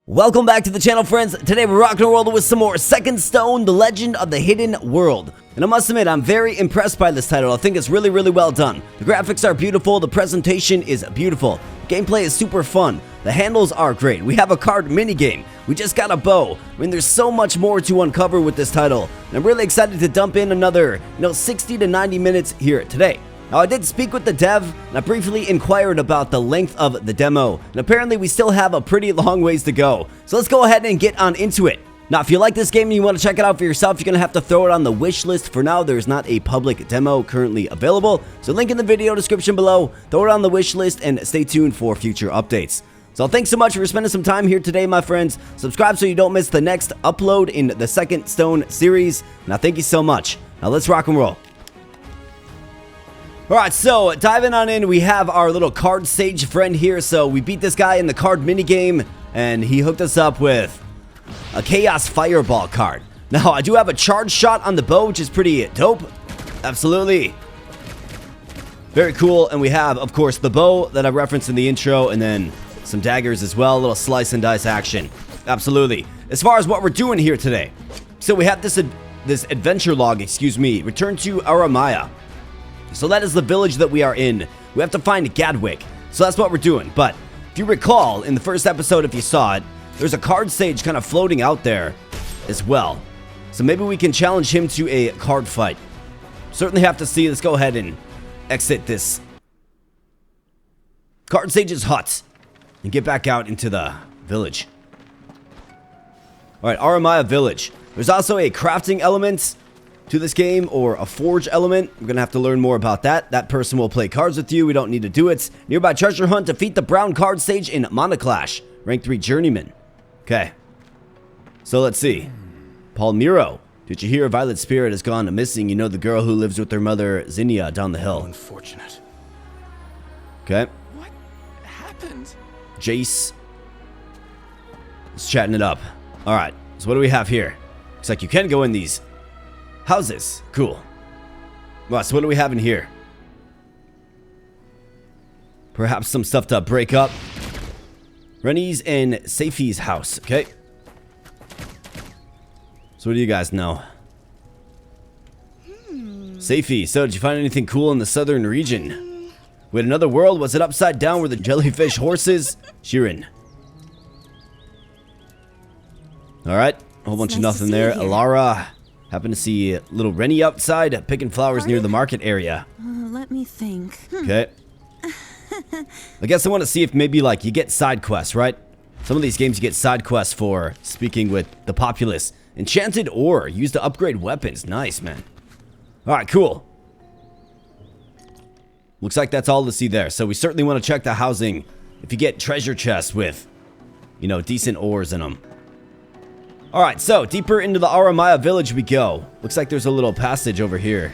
Welcome back to the channel, friends. Today we're rocking and rolling with some more Second Stone, The Legend of the Hidden World. And I must admit, I'm very impressed by this title. I think it's really well done. The graphics are beautiful, the presentation is beautiful, gameplay is super fun, the handles are great, we have a card minigame, we just got a bow. I mean, there's so much more to uncover with this title. And I'm really excited to dump in another, 60 to 90 minutes here today. Now, I did speak with the dev, and I briefly inquired about the length of the demo, and apparently we still have a pretty long ways to go. So let's go ahead and get on into it. Now, if you like this game and you want to check it out for yourself, you're going to have to throw it on the wish list. For now, there's not a public demo currently available, so link in the video description below, throw it on the wish list, and stay tuned for future updates. So thanks so much for spending some time here today, my friends. Subscribe so you don't miss the next upload in the Second Stone series. Now, thank you so much. Now, let's rock and roll. Alright, so diving on in, we have our little card sage friend here. So we beat this guy in the card minigame, and he hooked us up with a Chaos Fireball card. Now, I do have a charge shot on the bow, which is pretty dope. Absolutely. Very cool. And we have, of course, the bow that I referenced in the intro, and then some daggers as well. A little slice and dice action. Absolutely. As far as what we're doing here today, so we have this adventure log, return to Arimaya. So that is the village that we are in. We have to find Gadwick. So that's what we're doing. But if you recall, in the first episode, if you saw it, there's a card sage kind of floating out there as well. So maybe we can challenge him to a card fight. Certainly have to see. Let's go ahead and exit this card sage's hut and get back out into the village. Alright, Arimaya Village. There's also a crafting element to this game, or a forge element. We're gonna have to learn more about that. That person will play cards with you. We don't need to do it. Nearby treasure hunt. Defeat the brown card sage in Monoclash. Rank 3 journeyman. Okay. So let's see. Palmiro. Did you hear Violet Spirit has gone missing? You know, the girl who lives with her mother Zinnia down the hill. Unfortunate. Okay. What happened? Jace. Let's chatting it up. Alright. So what do we have here? Looks like you can go in these houses. Cool. Well, so what do we have in here? Perhaps some stuff to break up. Rennie's and Safie's house. Okay. So what do you guys know? Safie, so did you find anything cool in the southern region? Wait, another world? Was it upside down where the jellyfish horses? Shiren. Alright. A whole bunch of nothing there. Alara. Happen to see little Rennie outside picking flowers near the market area. Let me think. Okay. I guess I want to see if maybe like you get side quests, right? Some of these games you get side quests for speaking with the populace. Enchanted ore used to upgrade weapons. Nice, man. Alright, cool. Looks like that's all to see there. So we certainly want to check the housing if you get treasure chests with, decent ores in them. Alright, so deeper into the Arimaya Village we go. Looks like there's a little passage over here.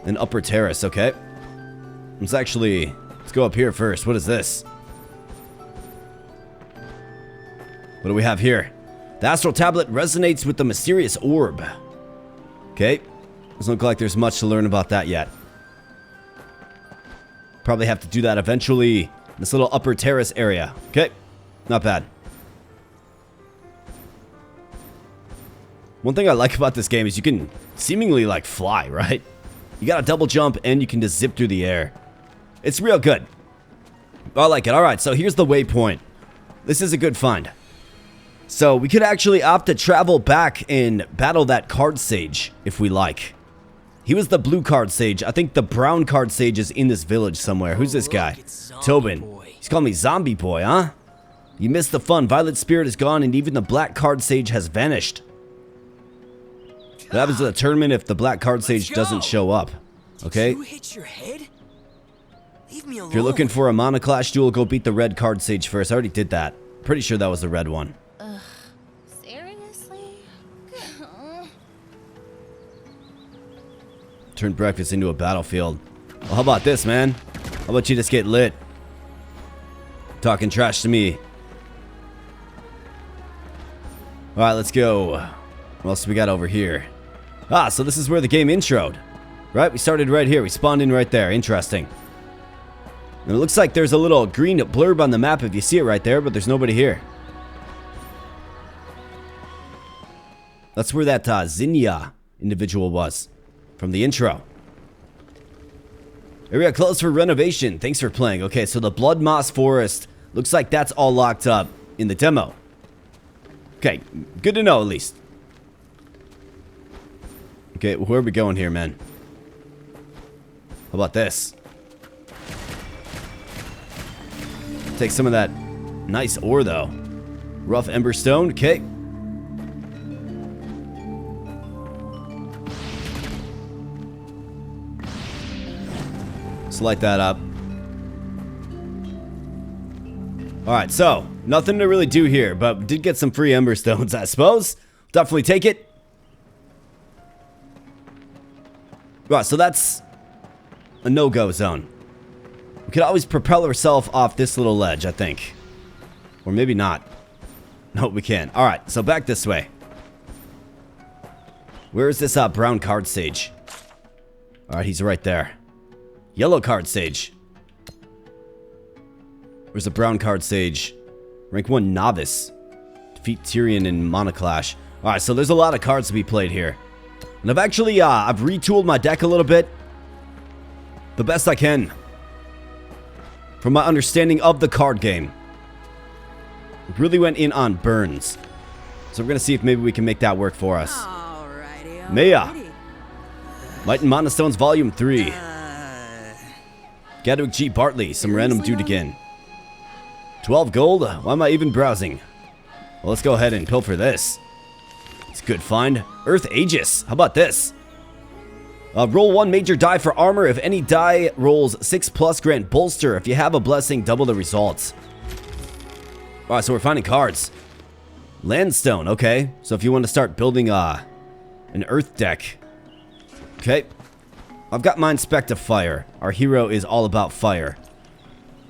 An upper terrace, okay. Let's go up here first. What is this? What do we have here? The astral tablet resonates with the mysterious orb. Okay. Doesn't look like there's much to learn about that yet. Probably have to do that eventually in this little upper terrace area. Okay. Not bad. One thing I like about this game is you can seemingly like fly, right? You got a double jump and you can just zip through the air. It's real good. I like it. Alright, so here's the waypoint. This is a good find. So we could actually opt to travel back and battle that card sage if we like. He was the blue card sage. I think the brown card sage is in this village somewhere. Who's this guy? Tobin. He's calling me Zombie Boy, huh? You missed the fun. Violet Spirit is gone and even the black card sage has vanished. What happens to the tournament if the black card sage doesn't show up? Okay. Did you hit your head? Leave me alone. If you're looking for a monoclash duel, go beat the red card sage first. I already did that. Pretty sure that was the red one. Seriously? Turn breakfast into a battlefield. Well, how about this, man? How about you just get lit? Talking trash to me. Alright, let's go. What else do we got over here? Ah, so this is where the game introed. Right? We started right here. We spawned in right there. Interesting. And it looks like there's a little green blurb on the map if you see it right there, but there's nobody here. That's where that Zinnia individual was from the intro. Area closed for renovation. Thanks for playing. Okay, so the Blood Moss Forest looks like that's all locked up in the demo. Okay, good to know at least. Okay, where are we going here, man? How about this? Take some of that nice ore, though. Rough Emberstone. Okay. Let's light that up. Alright, so nothing to really do here, but we did get some free Emberstones, I suppose. Definitely take it. Right, so that's a no-go zone. We could always propel ourselves off this little ledge, I think. Or maybe not. No, we can't. Alright, so back this way. Where is this brown card sage? Alright, he's right there. Yellow card sage. Where's the brown card sage? Rank 1 novice. Defeat Tyrion in Monoclash. Alright, so there's a lot of cards to be played here. And I've actually, I've retooled my deck a little bit. The best I can. From my understanding of the card game. Really went in on burns. So we're going to see if maybe we can make that work for us. Alrighty. Maya. Might and Monastones Volume 3. Gadwick G. Bartley, some random dude again. 12 gold? Why am I even browsing? Well, let's go ahead and pilfer this. It's a good find. Earth Aegis. How about this? Roll 1 major die for armor. If any die rolls 6+, grant bolster. If you have a blessing, double the results. Alright, so we're finding cards. Landstone, okay. So if you want to start building an earth deck. Okay. I've got mine spec to fire. Our hero is all about fire.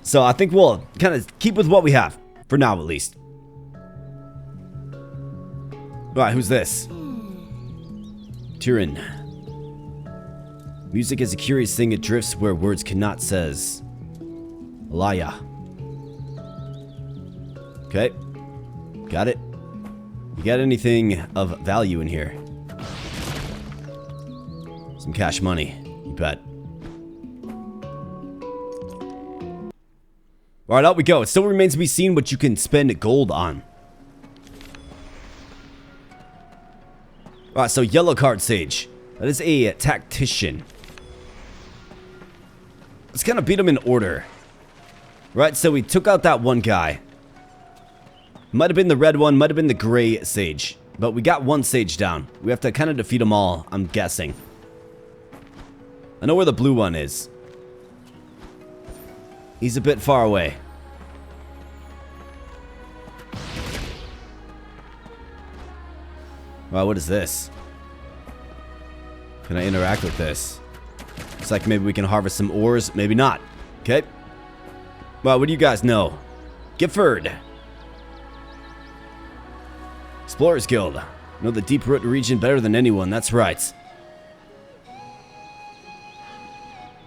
So I think we'll kind of keep with what we have. For now, at least. Alright, who's this? Tyrion. Music is a curious thing. It drifts where words cannot, says Alaya. Okay. Got it. You got anything of value in here? Some cash money. You bet. Alright, out we go. It still remains to be seen what you can spend gold on. Alright, so yellow card sage. That is a tactician. Let's kind of beat him in order. Right, so we took out that one guy. Might have been the red one, might have been the gray sage. But we got one sage down. We have to kind of defeat them all, I'm guessing. I know where the blue one is. He's a bit far away. Wow, what is this? Can I interact with this? Looks like maybe we can harvest some ores. Maybe not. Okay. Well, what do you guys know? Gifford. Explorers Guild. Know the Deep Root region better than anyone. That's right.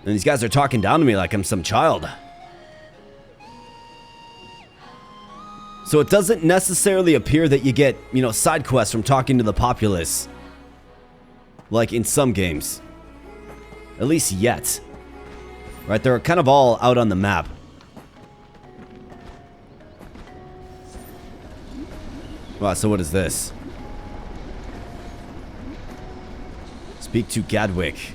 And these guys are talking down to me like I'm some child. So it doesn't necessarily appear that you get, you know, side quests from talking to the populace. Like in some games. At least yet. Right, they're kind of all out on the map. Wow, so what is this? Speak to Gadwick.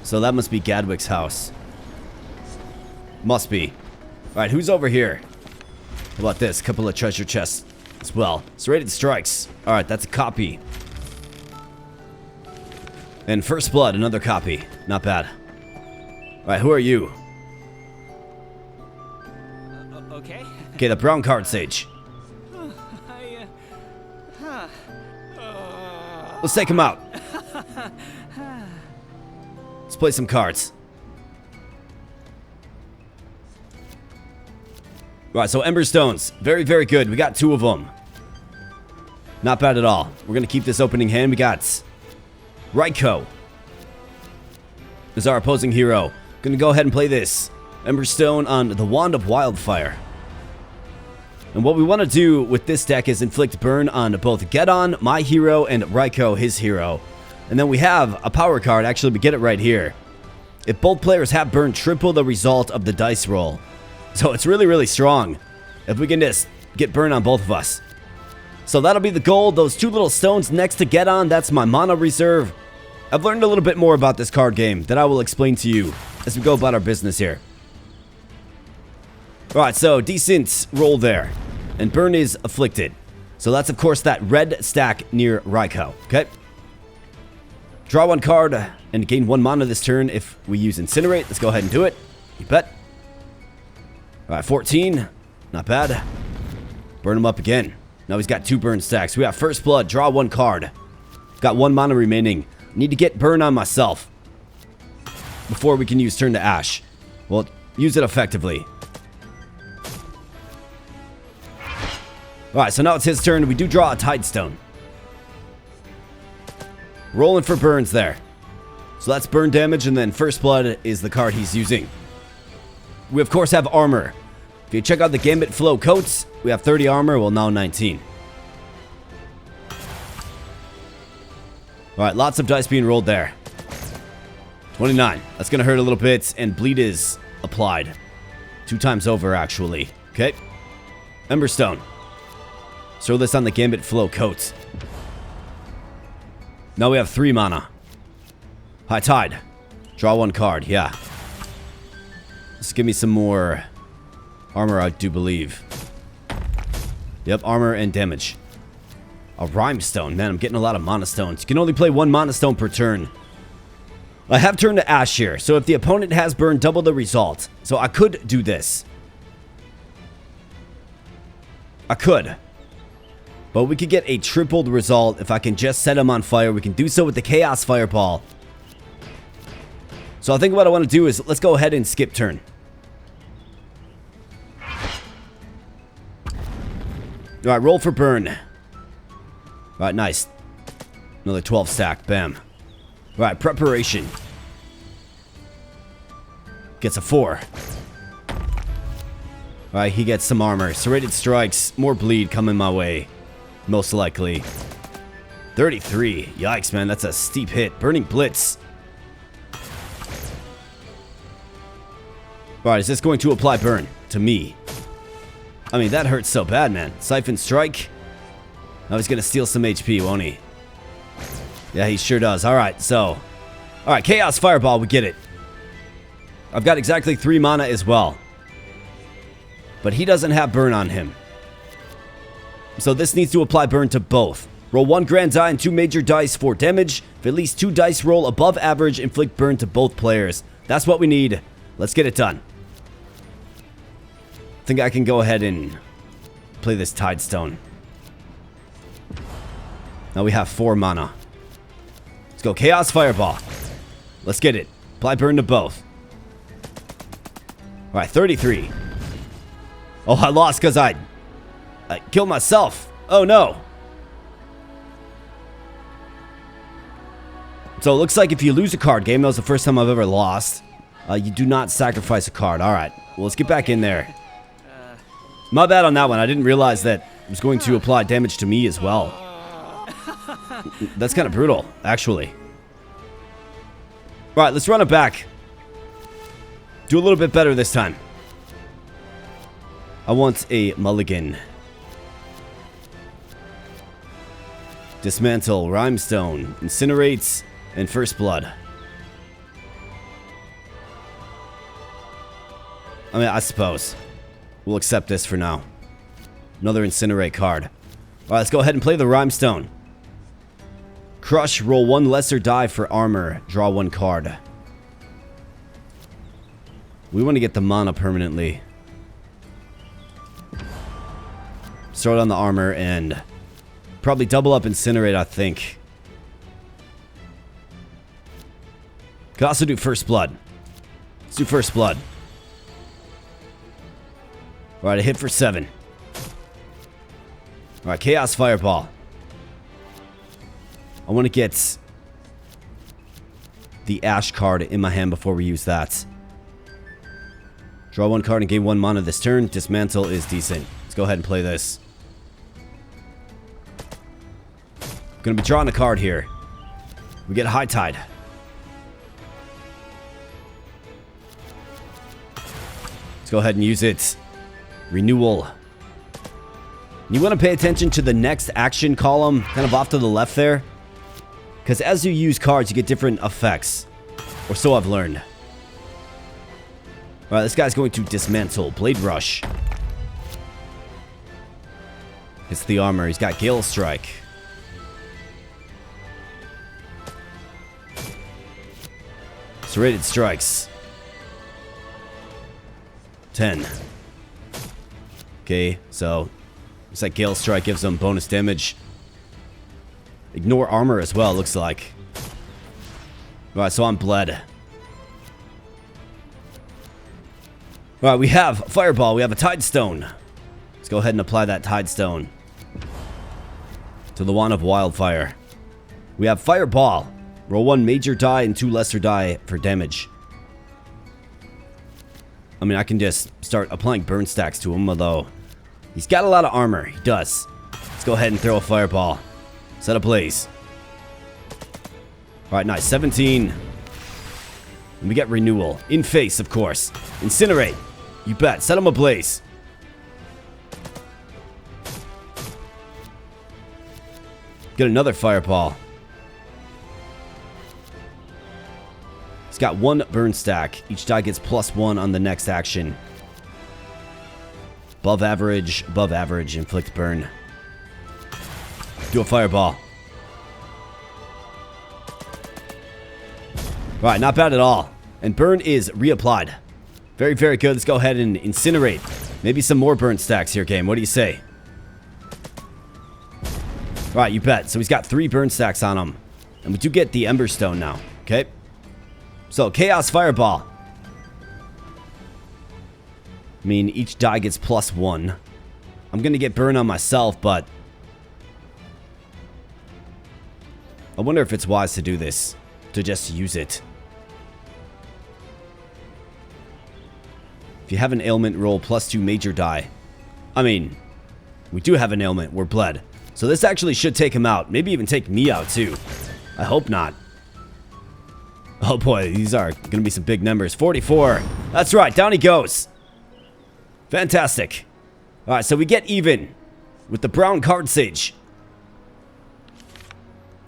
So that must be Gadwick's house. Must be. Alright, who's over here? How about this? Couple of treasure chests as well. Serrated strikes. Alright, that's a copy. And First Blood, another copy. Not bad. Alright, who are you? Okay. Okay, the brown card sage. Let's take him out. Let's play some cards. Right, so Emberstones. Very, very good. We got 2 of them. Not bad at all. We're going to keep this opening hand. We got Raiko is our opposing hero. Going to go ahead and play this. Emberstone on the Wand of Wildfire. And what we want to do with this deck is inflict burn on both Gedon, my hero, and Raiko, his hero. And then we have a power card. Actually, we get it right here. If both players have burn, triple the result of the dice roll. So it's really, really strong if we can just get burn on both of us. So that'll be the goal. Those two little stones next to Gedon, that's my mana reserve. I've learned a little bit more about this card game that I will explain to you as we go about our business here. Alright, so decent roll there. And burn is afflicted. So that's, of course, that red stack near Raiko. Okay. Draw one card and gain 1 mana this turn if we use Incinerate. Let's go ahead and do it. You bet. Alright, 14. Not bad. Burn him up again. Now he's got 2 burn stacks. We have First Blood. Draw 1 card. Got 1 mana remaining. Need to get burn on myself before we can use Turn to Ash. Well, use it effectively. Alright, so now it's his turn. We do draw a Tidestone. Rolling for burns there. So that's burn damage, and then First Blood is the card he's using. We, of course, have armor. If you check out the Gambit Flow coats, we have 30 armor, well, now 19. Alright, lots of dice being rolled there. 29. That's going to hurt a little bit, and bleed is applied. 2 times over, actually. Okay. Emberstone. Throw this on the Gambit Flow coat. Now we have 3 mana. High Tide. Draw 1 card, yeah. Just give me some more armor, I do believe. Yep, armor and damage. A Rhymestone. Man, I'm getting a lot of mana stones. You can only play 1 mana stone per turn. I have Turn to Ash here, so if the opponent has burn, double the result. So I could do this. I could. But we could get a tripled result if I can just set him on fire. We can do so with the Chaos Fireball. So I think what I want to do is, let's go ahead and skip turn. Alright, roll for burn. Alright, nice. Another 12 stack, bam. Alright, preparation. Gets a 4. Alright, he gets some armor. Serrated strikes, more bleed coming my way. Most likely. 33. Yikes, man. That's a steep hit. Burning Blitz. Alright, is this going to apply burn to me? I mean, that hurts so bad, man. Siphon Strike. Now he's going to steal some HP, won't he? Yeah, he sure does. Alright, so. Alright, Chaos Fireball. We get it. I've got exactly 3 mana as well. But he doesn't have burn on him. So this needs to apply burn to both. Roll 1 grand die and 2 major dice for damage. If at least 2 dice roll above average, inflict burn to both players. That's what we need. Let's get it done. I think I can go ahead and play this Tidestone. Now we have 4 mana. Let's go Chaos Fireball. Let's get it. Apply burn to both. Alright, 33. Oh, I lost because I killed myself. Oh, no. So it looks like if you lose a card game, that was the first time I've ever lost. You do not sacrifice a card. Alright, well, let's get back in there. My bad on that one. I didn't realize that it was going to apply damage to me as well. That's kind of brutal, actually. Alright, let's run it back. Do a little bit better this time. I want a mulligan. Dismantle, Rhymestone, Incinerates, and First Blood. I mean, I suppose. We'll accept this for now. Another Incinerate card. Alright, let's go ahead and play the Rhymestone. Crush, roll 1 lesser die for armor. Draw 1 card. We want to get the mana permanently. Throw it on the armor and probably double up Incinerate, I think. Could also do First Blood. Let's do First Blood. Alright, a hit for 7. Alright, Chaos Fireball. I want to get the Ash card in my hand before we use that. Draw 1 card and gain 1 mana this turn. Dismantle is decent. Let's go ahead and play this. Gonna be drawing a card here. We get High Tide. Let's go ahead and use it. Renewal. You want to pay attention to the next action column, kind of off to the left there. Because as you use cards, you get different effects. Or so I've learned. Alright, this guy's going to dismantle. Blade Rush. It's the armor. He's got Gale Strike. Serrated Strikes. 10. Okay, so looks like Gale Strike gives them bonus damage. Ignore armor as well, looks like. Alright, so I'm bled. Alright, we have Fireball, we have a Tidestone. Let's go ahead and apply that Tidestone to the Wand of Wildfire. We have Fireball. Roll 1 major die and 2 lesser die for damage. I mean, I can just start applying burn stacks to him, although he's got a lot of armor. He does. Let's go ahead and throw a Fireball. Set ablaze. Alright, nice. 17. And we get Renewal. In face, of course. Incinerate. You bet. Set him ablaze. Get another Fireball. He's got 1 burn stack. Each die gets +1 on the next action. Above average, inflict burn. Do a Fireball. Right, not bad at all. And burn is reapplied. Very, very good. Let's go ahead and incinerate. Maybe some more burn stacks here, game. What do you say? Right, you bet. So he's got 3 burn stacks on him. And we do get the Ember Stone now. Okay. So, Chaos Fireball. I mean, each die gets +1. I'm going to get burn on myself, but I wonder if it's wise to do this. To just use it. If you have an ailment, roll +2 major die. I mean, we do have an ailment. We're bled. So this actually should take him out. Maybe even take me out, too. I hope not. Oh boy, these are going to be some big numbers. 44. That's right, down he goes. Fantastic. Alright, so we get even with the Brown Card Sage.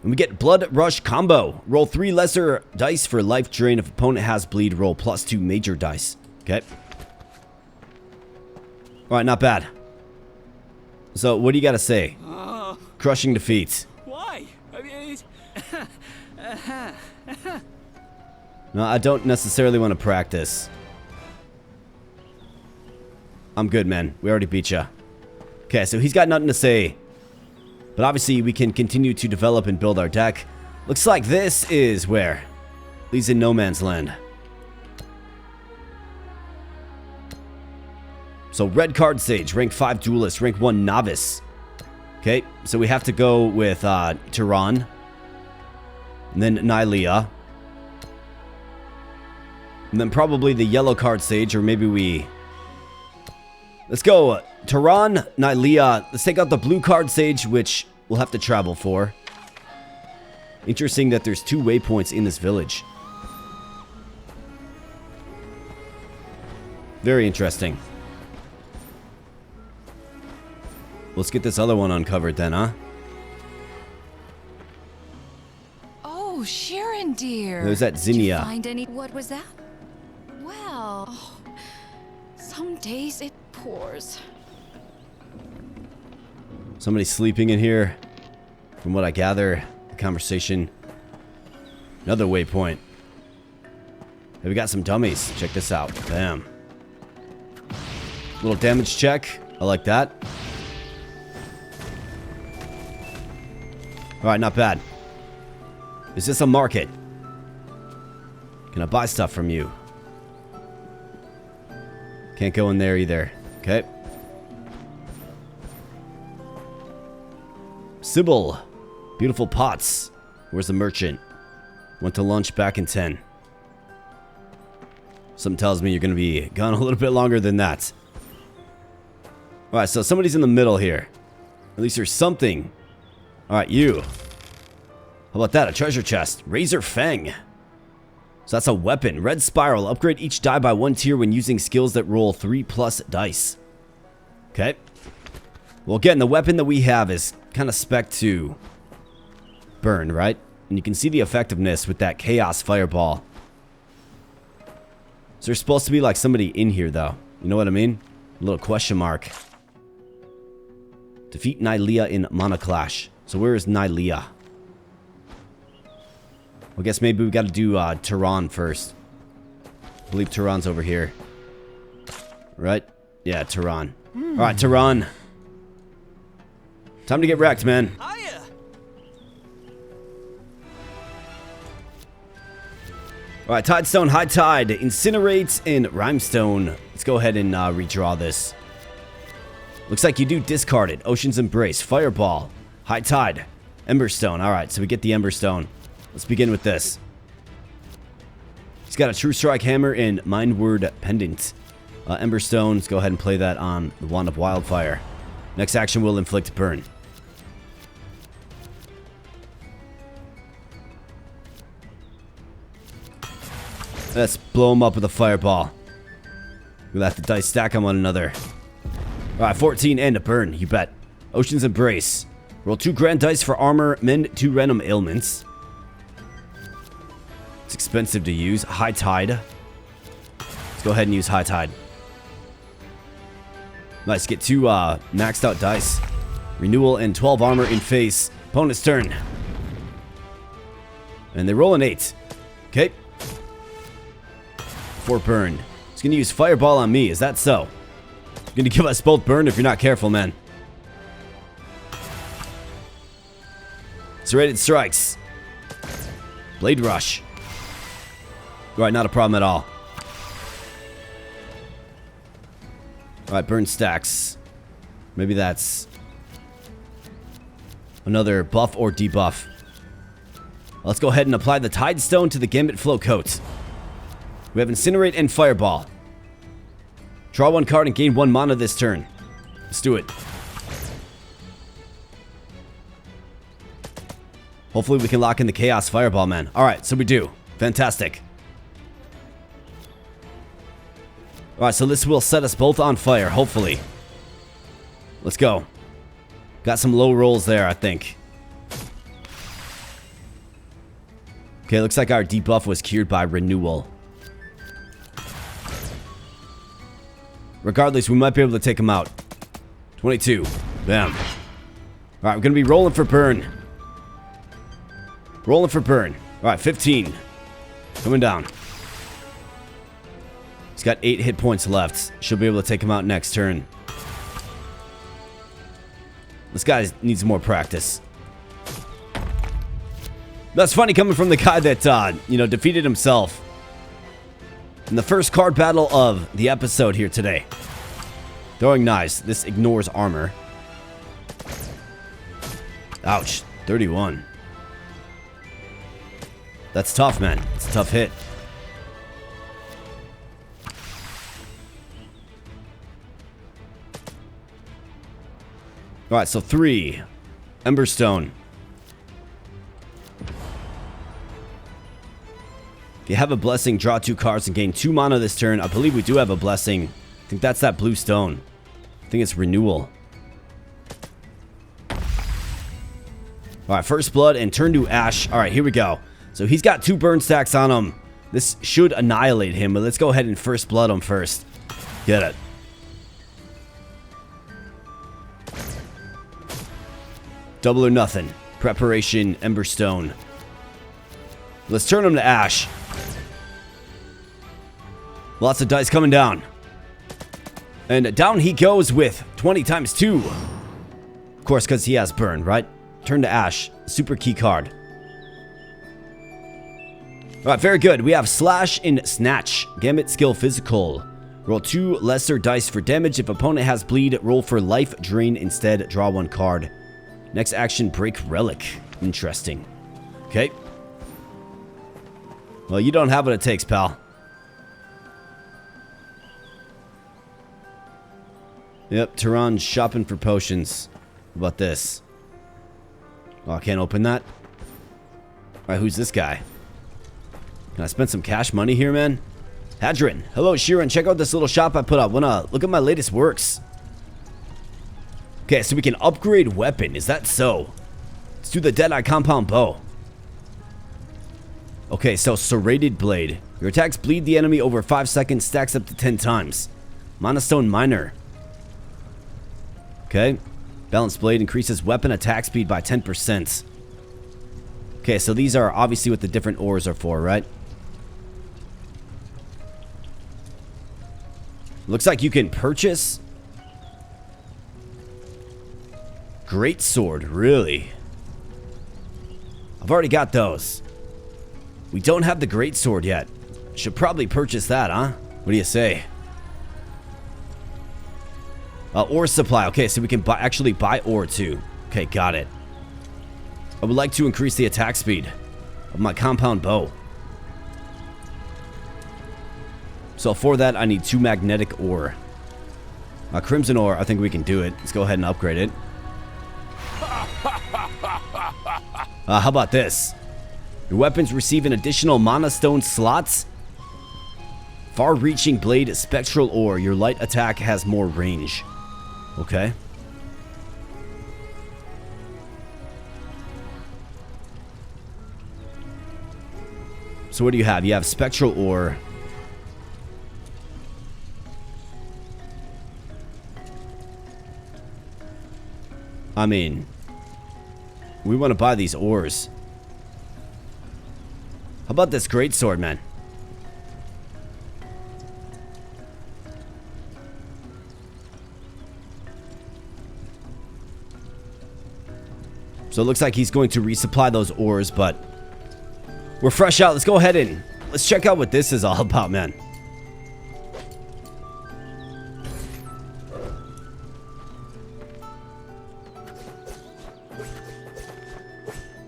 And we get Blood Rush combo. Roll 3 lesser dice for life drain. If opponent has bleed, roll +2 major dice. Okay. Alright, not bad. So, what do you got to say? Crushing defeat. Why? I mean, No, I don't necessarily want to practice. I'm good, man. We already beat ya. Okay, so he's got nothing to say. But obviously, we can continue to develop and build our deck. Looks like this is where? Leads in no man's land. So, Red Card Sage, rank 5 Duelist, rank 1 Novice. Okay, so we have to go with Tehran. And then Nylea. And then probably the Yellow Card Sage, or maybe we... Let's go Tehran, Nylea. Let's take out the Blue Card Sage, which we'll have to travel for. Interesting that there's 2 waypoints in this village. Very interesting. Let's get this other one uncovered then, huh? Oh, Shiren, dear. There's that Zinnia. Did you find any? What was that? Well, some days it pours. Somebody sleeping in here. From what I gather, the conversation. Another waypoint. Hey, we got some dummies. Check this out. Bam. Little damage check. I like that. Alright, not bad. Is this a market? Can I buy stuff from you? Can't go in there either. Okay. Sybil. Beautiful pots. Where's the merchant? Went to lunch back in 10. Something tells me you're going to be gone a little bit longer than that. Alright, so somebody's in the middle here. At least there's something. Alright, you. How about that? A treasure chest. Razor Fang. So that's a weapon. Red Spiral. Upgrade each die by 1 tier when using skills that roll 3+ dice. Okay. Well, again, the weapon that we have is kind of spec to burn, right? And you can see the effectiveness with that Chaos Fireball. So there's supposed to be like somebody in here, though. You know what I mean? A little question mark. Defeat Nylea in Mana Clash. So where is Nylea? I guess maybe we got to do Tehran first. I believe Tehran's over here. Right? Yeah, Tehran. Alright, Tehran. Time to get wrecked, man. Hiya. Alright, Tidestone, High Tide, Incinerate, and Rhymestone. Let's go ahead and redraw this. Looks like you do discard it. Ocean's Embrace, Fireball, High Tide, Emberstone. Alright, so we get the Emberstone. Let's begin with this. He's got a True Strike Hammer and Mindward Pendant. Emberstone, let's go ahead and play that on the Wand of Wildfire. Next action will inflict burn. Let's blow him up with a fireball. We let the dice stack on one another. Alright, 14 and a burn, you bet. Ocean's Embrace. Roll 2 grand dice for armor, mend 2 random ailments. It's expensive to use. High Tide. Let's go ahead and use High Tide. Nice, get 2 maxed out dice. Renewal and 12 armor in face. Opponent's turn. And they roll an 8. Okay. 4 burn. He's gonna use Fireball on me, is that so? He's gonna give us both burn if you're not careful, man. Serrated Strikes. Blade Rush. Alright, not a problem at all. Alright, burn stacks. Maybe that's another buff or debuff. Let's go ahead and apply the Tidestone to the Gambit Flow Coat. We have Incinerate and Fireball. Draw 1 card and gain 1 mana this turn. Let's do it. Hopefully we can lock in the Chaos Fireball, man. Alright, so we do. Fantastic. Alright, so this will set us both on fire, hopefully. Let's go. Got some low rolls there, I think. Okay, looks like our debuff was cured by Renewal. Regardless, we might be able to take him out. 22. Bam. Alright, we're going to be rolling for burn. Rolling for burn. Alright, 15. Coming down. He's got 8 hit points left. Should be able to take him out next turn. This guy needs more practice. That's funny coming from the guy that, defeated himself in the first card battle of the episode here today. Throwing knives. This ignores armor. Ouch. 31. That's tough, man. It's a tough hit. Alright, so 3. Emberstone. If you have a blessing, draw 2 cards and gain 2 mana this turn. I believe we do have a blessing. I think that's that blue stone. I think it's Renewal. Alright, First Blood and turn to Ash. Alright, here we go. So he's got 2 burn stacks on him. This should annihilate him, but let's go ahead and First Blood him first. Get it. Double or nothing. Preparation, Emberstone. Let's turn him to Ash. Lots of dice coming down. And down he goes with 20 times 2. Of course, because he has burn, right? Turn to Ash. Super key card. Alright, very good. We have Slash and Snatch. Gambit skill physical. Roll 2 lesser dice for damage. If opponent has bleed, roll for life drain instead. Draw 1 card. Next action, Break Relic. Interesting. Okay. Well, you don't have what it takes, pal. Yep, Tehran shopping for potions. How about this? Oh, I can't open that. Alright, who's this guy? Can I spend some cash money here, man? Hadron. Hello, Shiren. Check out this little shop I put up. Wanna look at my latest works? Okay, so we can upgrade weapon. Is that so? Let's do the Deadeye compound bow. Okay, so serrated blade. Your attacks bleed the enemy over 5 seconds, stacks up to 10 times. Manastone Miner. Okay. Balanced blade increases weapon attack speed by 10%. Okay, so these are obviously what the different ores are for, right? Looks like you can purchase great sword, really? I've already got those. We don't have the great sword yet. Should probably purchase that, huh? What do you say? Ore supply. Okay, so we can actually buy ore too. Okay, got it. I would like to increase the attack speed of my compound bow. So for that, I need 2 magnetic ore. Crimson ore, I think we can do it. Let's go ahead and upgrade it. How about this? Your weapons receive an additional mana stone slots. Far-reaching blade, spectral ore. Your light attack has more range. Okay. So what do you have? You have spectral ore. I mean, we want to buy these ores. How about this greatsword, man? So it looks like he's going to resupply those ores, but we're fresh out. Let's go ahead and let's check out what this is all about, man.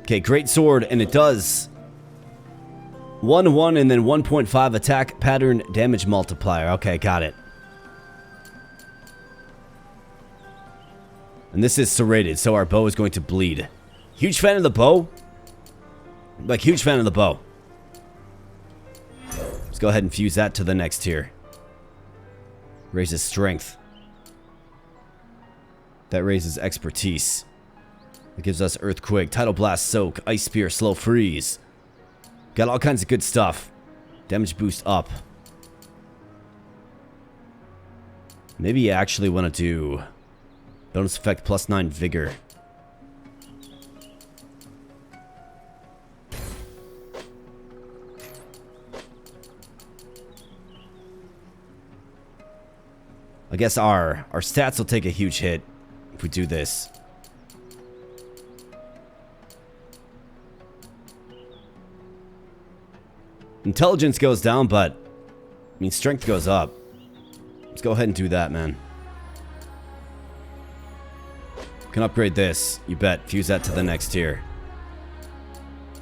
Okay, great sword, and it does 1-1 and then 1.5 attack pattern damage multiplier. Okay, got it. And this is serrated, so our bow is going to bleed. Huge fan of the bow. Like, huge fan of the bow. Let's go ahead and fuse that to the next tier. Raises strength. That raises expertise. It gives us Earthquake, Tidal Blast, Soak, Ice Spear, Slow Freeze. Got all kinds of good stuff. Damage boost up. Maybe you actually want to do bonus effect +9 Vigor. I guess our stats will take a huge hit if we do this. Intelligence goes down, but I mean, strength goes up. Let's go ahead and do that, man. Can upgrade this. You bet. Fuse that to the next tier.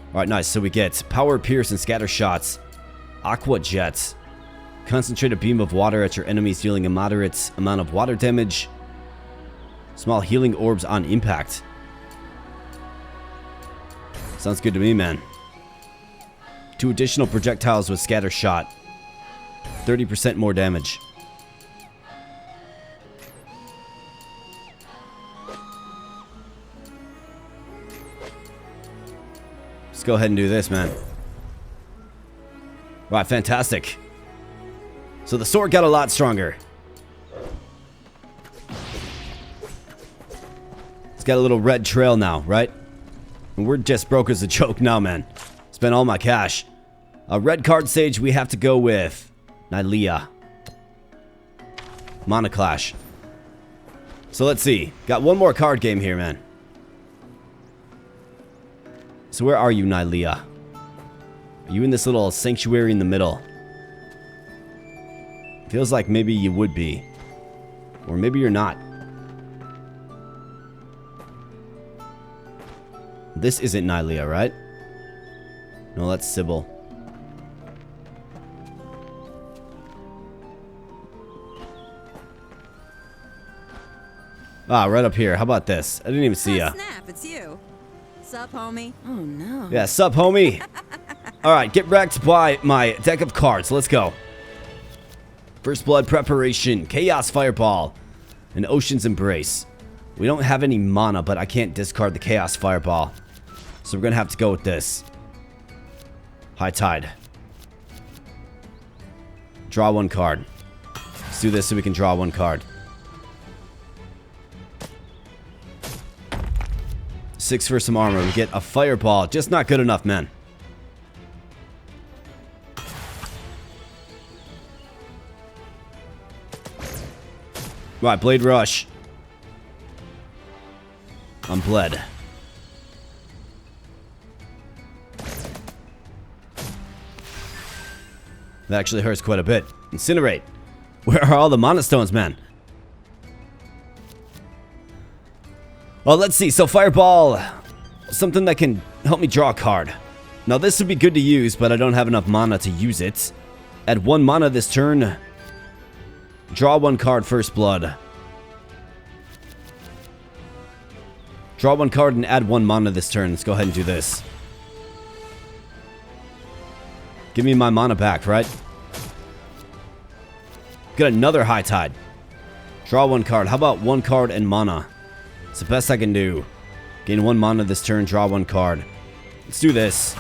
Alright, nice. So we get Power Pierce and Scatter Shots. Aqua Jets. Concentrate a beam of water at your enemies, dealing a moderate amount of water damage. Small healing orbs on impact. Sounds good to me, man. 2 additional projectiles with Scatter Shot. 30% more damage. Let's go ahead and do this, man. Right, fantastic. So the sword got a lot stronger. It's got a little red trail now, right? And we're just broke as a joke now, man. Spent all my cash. A red card sage, we have to go with Nylea. Mana Clash. So let's see. Got one more card game here, man. So where are you, Nylea? Are you in this little sanctuary in the middle? Feels like maybe you would be. Or maybe you're not. This isn't Nylea, right? No, that's Sybil. Ah, right up here. How about this? I didn't even see ya. Snap, it's you. Sup, homie? Oh no. Yeah, sup, homie? Alright, get wrecked by my deck of cards. Let's go. First Blood Preparation, Chaos Fireball, and Ocean's Embrace. We don't have any mana, but I can't discard the Chaos Fireball. So we're gonna have to go with this. High Tide. Draw one card. Let's do this so we can draw one card. 6 for some armor. We get a Fireball. Just not good enough, man. Right, Blade Rush. I'm bled. That actually hurts quite a bit. Incinerate. Where are all the mana stones, man? Well, let's see. So Fireball, something that can help me draw a card. Now this would be good to use, but I don't have enough mana to use it. Add 1 mana this turn. Draw 1 card, First Blood. Draw 1 card and add 1 mana this turn. Let's go ahead and do this. Give me my mana back, right? Get another High Tide. Draw 1 card. How about 1 card and mana? It's the best I can do. Gain 1 mana this turn, draw 1 card. Let's do this.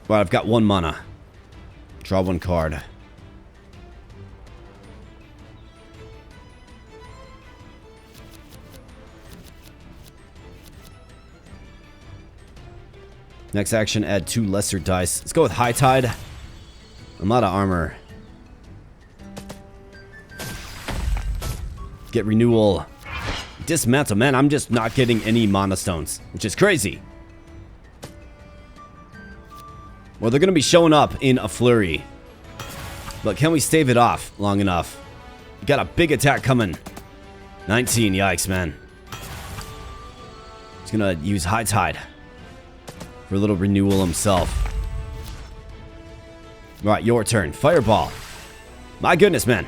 Right, I've got 1 mana. Draw 1 card. Next action, add 2 lesser dice. Let's go with High Tide. I'm out of armor. Get renewal. Dismantle. Man, I'm just not getting any mana stones, which is crazy. Well, they're going to be showing up in a flurry. But can we stave it off long enough? We got a big attack coming. 19. Yikes, man. He's going to use High Tide for a little renewal himself. Alright, your turn. Fireball. My goodness, man.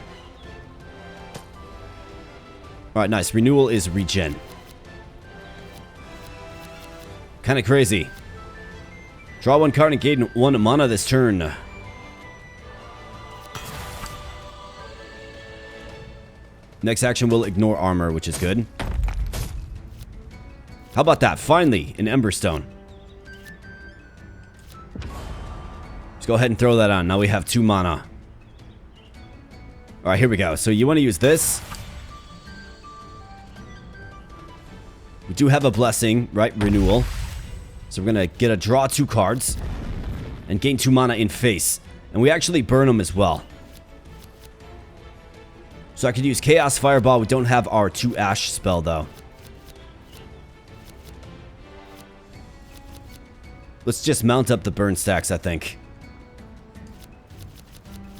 Alright, nice. Renewal is regen. Kind of crazy. Draw 1 card and gain 1 mana this turn. Next action will ignore armor, which is good. How about that? Finally, an Emberstone. Go ahead and throw that on. Now we have 2 mana. Alright, here we go. So you want to use this. We do have a blessing, right? Renewal. So we're going to get a draw 2 cards. And gain 2 mana in face. And we actually burn them as well. So I could use Chaos Fireball. We don't have our 2 Ash spell, though. Let's just mount up the burn stacks, I think.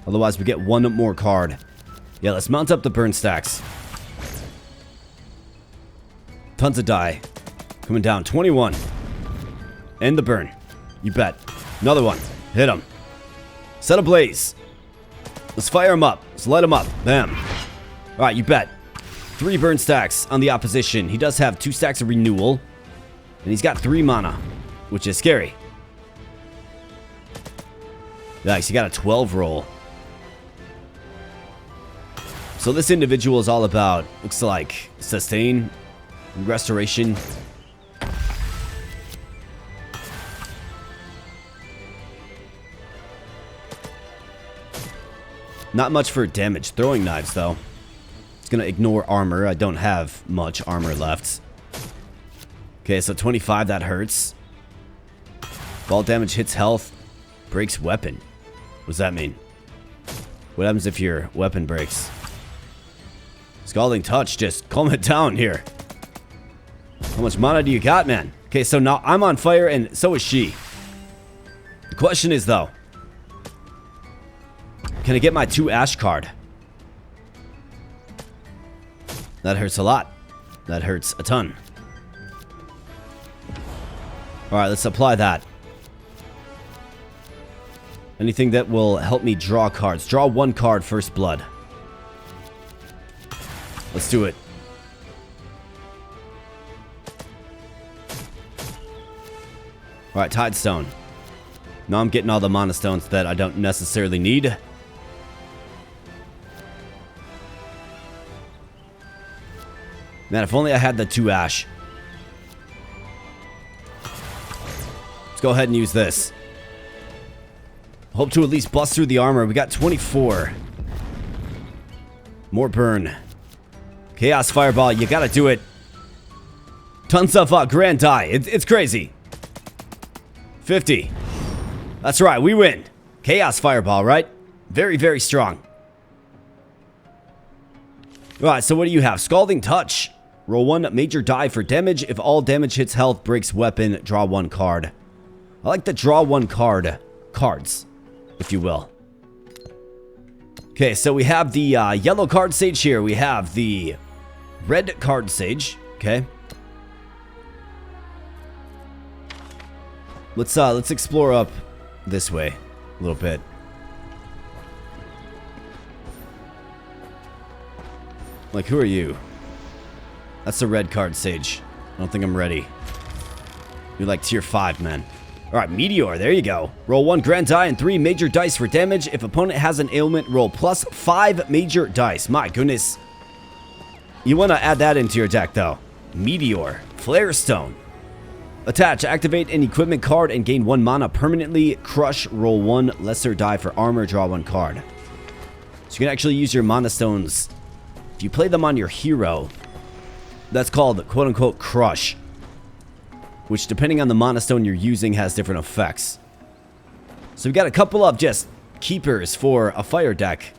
Otherwise, we get 1 more card. Yeah, let's mount up the burn stacks. Tons of die. Coming down. 21. End the burn. You bet. Another one. Hit him. Set ablaze. Let's fire him up. Let's light him up. Bam. Alright, you bet. 3 burn stacks on the opposition. He does have 2 stacks of renewal. And he's got 3 mana, which is scary. Nice, he got a 12 roll. So this individual is all about, looks like, sustain, restoration. Not much for damage. Throwing knives, though. It's going to ignore armor. I don't have much armor left. Okay, so 25, that hurts. Ball damage hits health. Breaks weapon. What does that mean? What happens if your weapon breaks? Scalding Touch, just calm it down here. How much mana do you got, man? Okay, so now I'm on fire and so is she. The question is, though, can I get my 2 Ash card? That hurts a lot. That hurts a ton. Alright, let's apply that. Anything that will help me draw cards. Draw 1 card, first blood. Let's do it. Alright, Tidestone. Now I'm getting all the mana stones that I don't necessarily need. Man, if only I had the 2 ash. Let's go ahead and use this. Hope to at least bust through the armor. We got 24. More burn. Chaos Fireball, you gotta do it. Tons of grand die. It's crazy. 50. That's right, we win. Chaos Fireball, right? Very, very strong. Alright, so what do you have? Scalding Touch. Roll 1 major die for damage. If all damage hits health, breaks weapon, draw 1 card. I like the draw 1 card cards, if you will. Okay, so we have the yellow card sage here. We have the red card sage. Okay. Let's explore up this way a little bit. Like, who are you? That's the red card sage. I don't think I'm ready. You're like tier 5, man. Alright, Meteor, there you go. Roll 1 grand die and 3 major dice for damage. If opponent has an ailment, roll plus 5 major dice. My goodness. You want to add that into your deck, though. Meteor. Flare Stone. Attach, activate an equipment card and gain 1 mana permanently. Crush, roll 1 lesser die for armor, draw 1 card. So you can actually use your mana stones. If you play them on your hero, that's called quote-unquote crush. Which, depending on the mana stone you're using, has different effects. So we've got a couple of just keepers for a fire deck.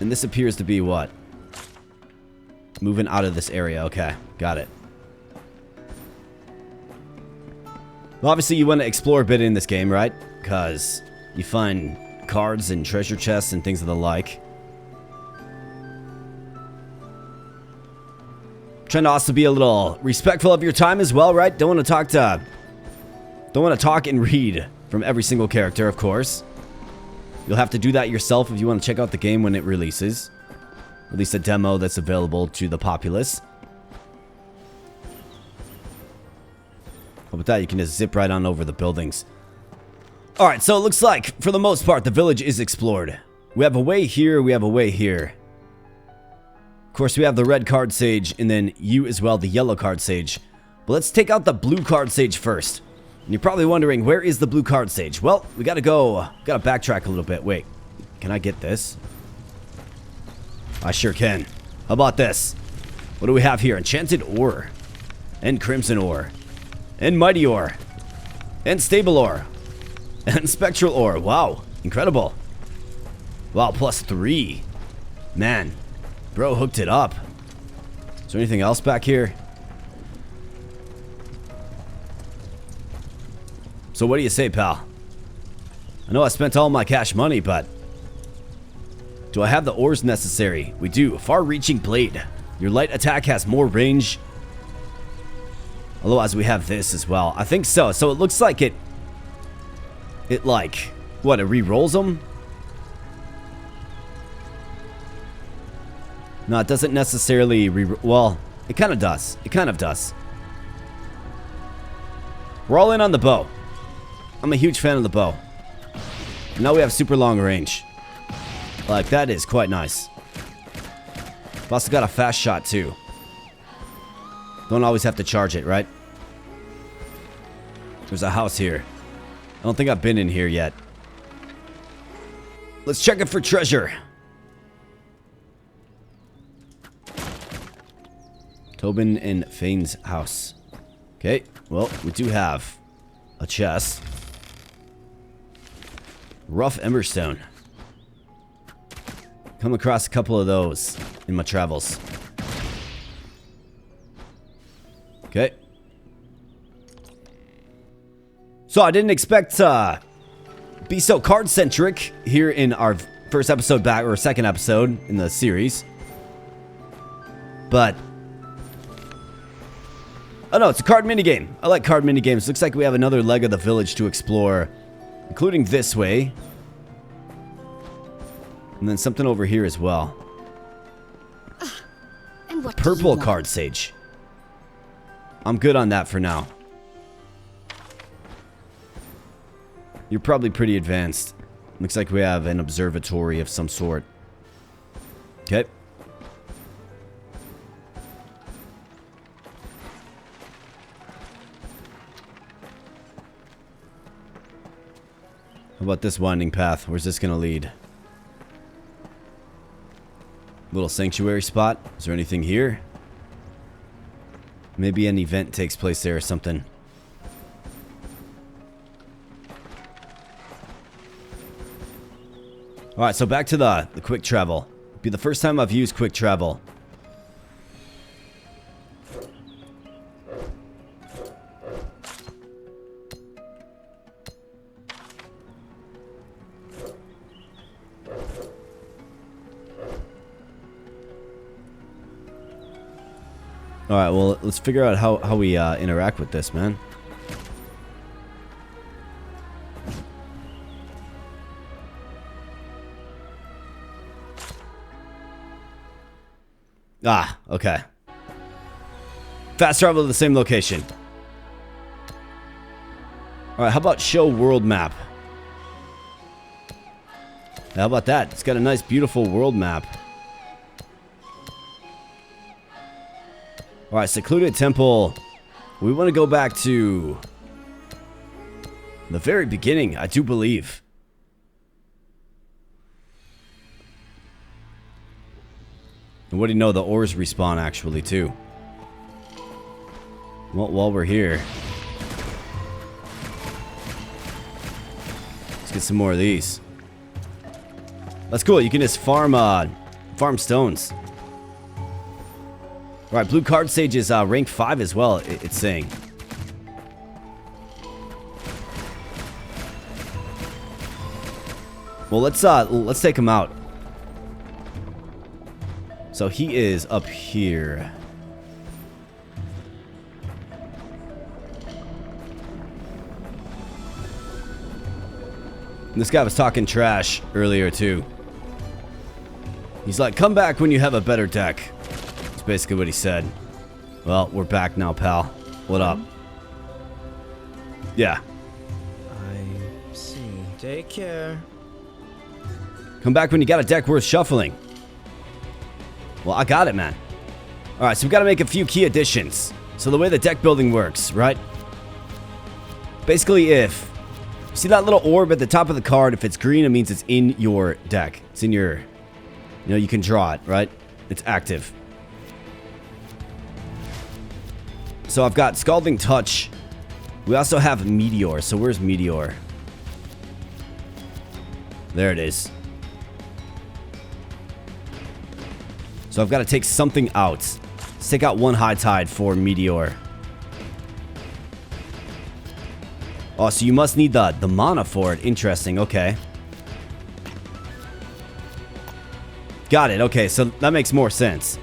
And this appears to be what? Moving out of this area. Okay, got it. Well, obviously you want to explore a bit in this game, right? Because you find cards and treasure chests and things of the like. Trying to also be a little respectful of your time as well, right? Don't want to talk and read from every single character, of course. You'll have to do that yourself if you want to check out the game when it releases. At least a demo that's available to the populace. But with that, you can just zip right on over the buildings. Alright, so it looks like, for the most part, the village is explored. We have a way here, we have a way here. Of course, we have the red card sage, and then you as well, the yellow card sage. But let's take out the blue card sage first. And you're probably wondering, where is the blue card sage? Well, we gotta backtrack a little bit. Wait, can I get this? I sure can. How about this? What do we have here? Enchanted Ore. And Crimson Ore. And Mighty Ore. And Stable Ore. And Spectral Ore. Wow, incredible. Wow, +3. Man. Bro hooked it up. Is there anything else back here? So what do you say, pal? I know I spent all my cash money, but do I have the ores necessary? We do. Far-reaching blade. Your light attack has more range. Otherwise, we have this as well. I think so. So it looks like it like, what, it re-rolls them? No, it doesn't necessarily well, it kind of does. It kind of does. We're all in on the bow. I'm a huge fan of the bow. Now we have super long range. Like, that is quite nice. We've also got a fast shot, too. Don't always have to charge it, right? There's a house here. I don't think I've been in here yet. Let's check it for treasure. Tobin and Fane's house. Okay, well, we do have a chest. Rough Emberstone. Come across a couple of those in my travels. Okay. So I didn't expect to be so card-centric here in our first episode back, or second episode in the series. But oh no, it's a card minigame. I like card minigames. Looks like we have another leg of the village to explore. including this way. And then something over here as well. And what do you Purple want? card sage. I'm good on that for now. You're probably pretty advanced. Looks like we have an observatory of some sort. Okay. How about this winding path? Where's this gonna lead? Little sanctuary spot. Is there anything here? Maybe an event takes place there or something. Alright, so back to the quick travel. Be the first time I've used quick travel. Alright, well, let's figure out how we interact with this, man. Ah, okay. Fast travel to the same location. Alright, how about show world map? How about that? It's got a nice, beautiful world map. Alright, secluded temple. We want to go back to the very beginning, I do believe. And what do you know? The ores respawn actually too. Well, while we're here, let's get some more of these. That's cool. You can just farm stones. Alright, blue card sage is rank 5 as well, it's saying. Well, let's take him out. So he is up here. And this guy was talking trash earlier too. He's like, come back when you have a better deck. That's basically what he said. Well, we're back now, pal. What up? Yeah. I see. Take care. Come back when you got a deck worth shuffling. Well, I got it, man. Alright, so we got to make a few key additions. So the way the deck building works, right? Basically, if you see that little orb at the top of the card, if it's green, it means it's in your deck. It's in your, you can draw it, right? It's active. So I've got Scalding Touch. We also have Meteor. So where's Meteor? There it is. So I've got to take something out. Let's take out one High Tide for Meteor. Oh, so you must need the mana for it. Interesting. Okay. Got it. Okay, so that makes more sense.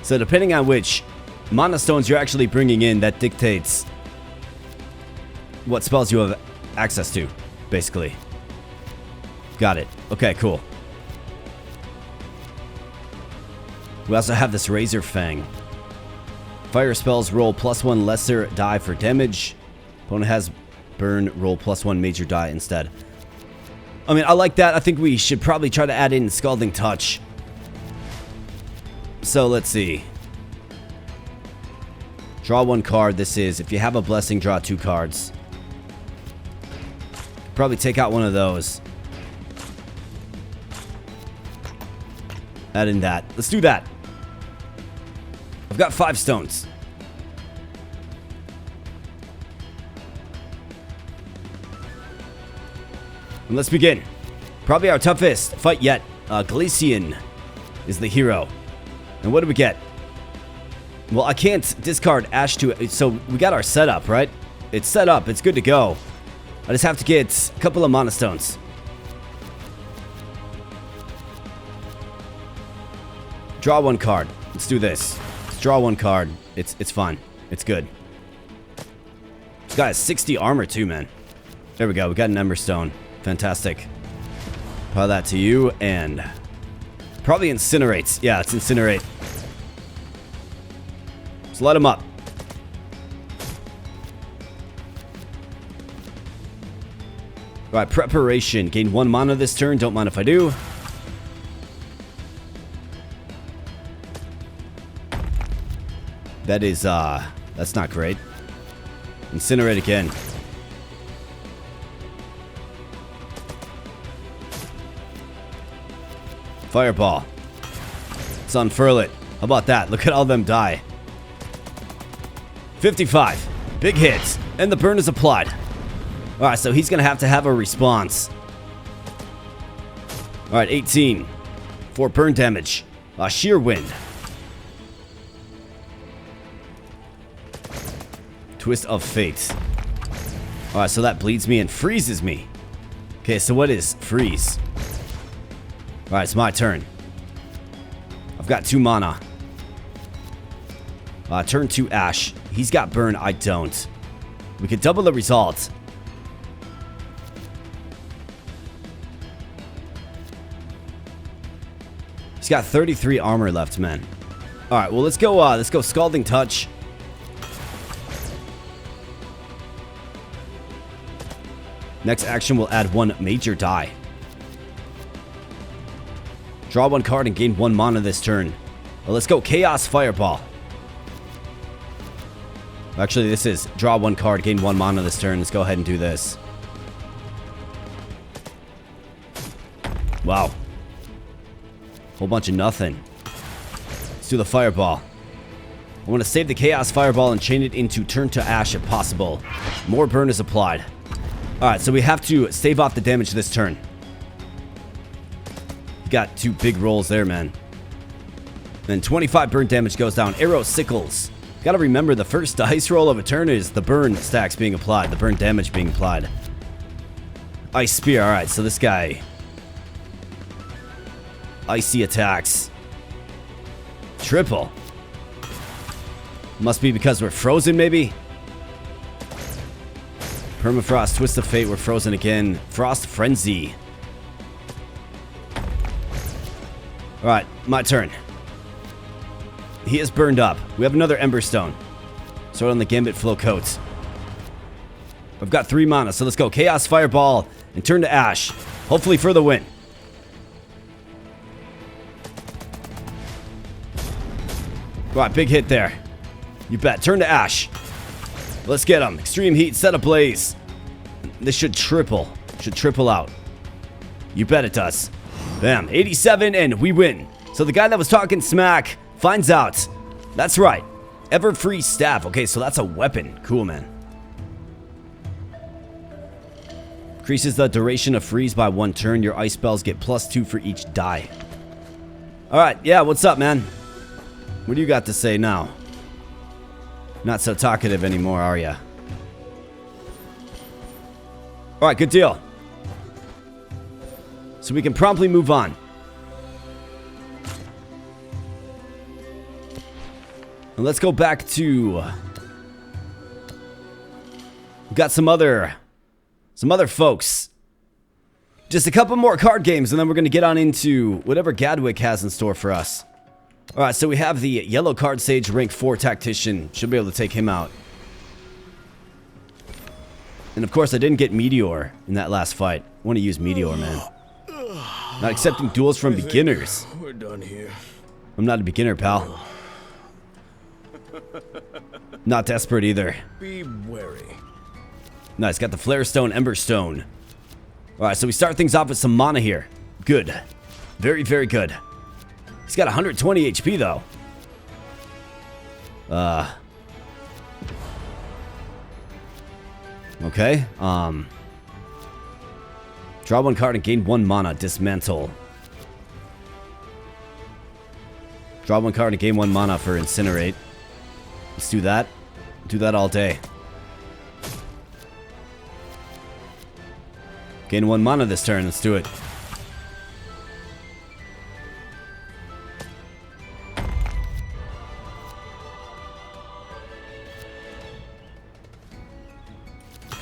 So depending on which mana stones you're actually bringing in, that dictates what spells you have access to, basically. Got it. Okay, cool. We also have this Razor Fang. Fire spells roll +1 lesser die for damage. Opponent has burn, roll +1 major die instead. I mean, I like that. I think we should probably try to add in Scalding Touch. So let's see. Draw one card. This is, if you have a blessing, draw 2 cards. Probably take out one of those. Add in that. Let's do that. I've got 5 stones. And let's begin. Probably our toughest fight yet. Galician is the hero. And what do we get? Well, I can't discard Ash to... So we got our setup, right? It's set up. It's good to go. I just have to get a couple of mana stones. Draw one card. Let's do this. Let's draw one card. It's fine. It's good. This guy has 60 armor too, man. There we go. We got an Ember Stone. Fantastic. Apply that to you, and probably incinerates. Yeah, it's incinerate. Just let him up. Alright, preparation. Gain 1 mana this turn. Don't mind if I do. That is, that's not great. Incinerate again. Fireball. Let's unfurl it. How about that? Look at all them die. 55. Big hits. And the burn is applied. Alright, so he's going to have a response. Alright, 18. 4 burn damage. Sheer wind. Twist of fate. Alright, so that bleeds me and freezes me. Okay, so what is freeze? Alright, it's my turn. I've got 2 mana. Turn 2 Ash. He's got burn, I don't. We could double the result. He's got 33 armor left, man. Alright, well let's go Scalding Touch. Next action will add 1 major die. Draw 1 card and gain 1 mana this turn. Well, let's go Chaos Fireball. Actually, this is draw 1 card, gain 1 mana this turn. Let's go ahead and do this. Wow. Whole bunch of nothing. Let's do the Fireball. I want to save the Chaos Fireball and chain it into turn to Ash if possible. More burn is applied. Alright, so we have to stave off the damage this turn. You got 2 big rolls there, man. Then 25 burn damage goes down. Arrow Sickles. Gotta remember, the first dice roll of a turn is the burn stacks being applied. The burn damage being applied. Ice Spear. Alright, so this guy... Icy attacks. Triple. Must be because we're frozen, maybe? Permafrost, Twist of Fate, we're frozen again. Frost Frenzy. Alright, my turn. He is burned up. We have another Emberstone. Start on the Gambit Flow Coat. I've got 3 mana, so let's go. Chaos Fireball and turn to Ash. Hopefully for the win. Alright, big hit there. You bet. Turn to Ash. Let's get him. Extreme Heat, set ablaze. This should triple. Should triple out. You bet it does. Bam. 87 and we win. So the guy that was talking smack finds out. That's right. Ever Free Staff. Okay, so that's a weapon. Cool, man. Increases the duration of freeze by 1 turn. Your ice spells get +2 for each die. Alright, yeah, what's up, man? What do you got to say now? Not so talkative anymore, are ya? Alright, good deal. So we can promptly move on. And let's go back to... We've got some other folks. Just a couple more card games, and then we're going to get on into whatever Gadwick has in store for us. Alright, so we have the Yellow Card Sage, rank 4 Tactician. Should be able to take him out. And of course, I didn't get Meteor in that last fight. I want to use Meteor, man. Not accepting duels from beginners. We're done here. I'm not a beginner, pal. Not desperate either. Be wary. Nice, got the Flare Stone, Ember Stone. Alright, so we start things off with some mana here. Good. Very, very good. He's got 120 HP, though. Okay. Draw 1 card and gain 1 mana. Dismantle. Draw 1 card and gain 1 mana for Incinerate. Let's do that. Do that all day. Gain 1 mana this turn. Let's do it.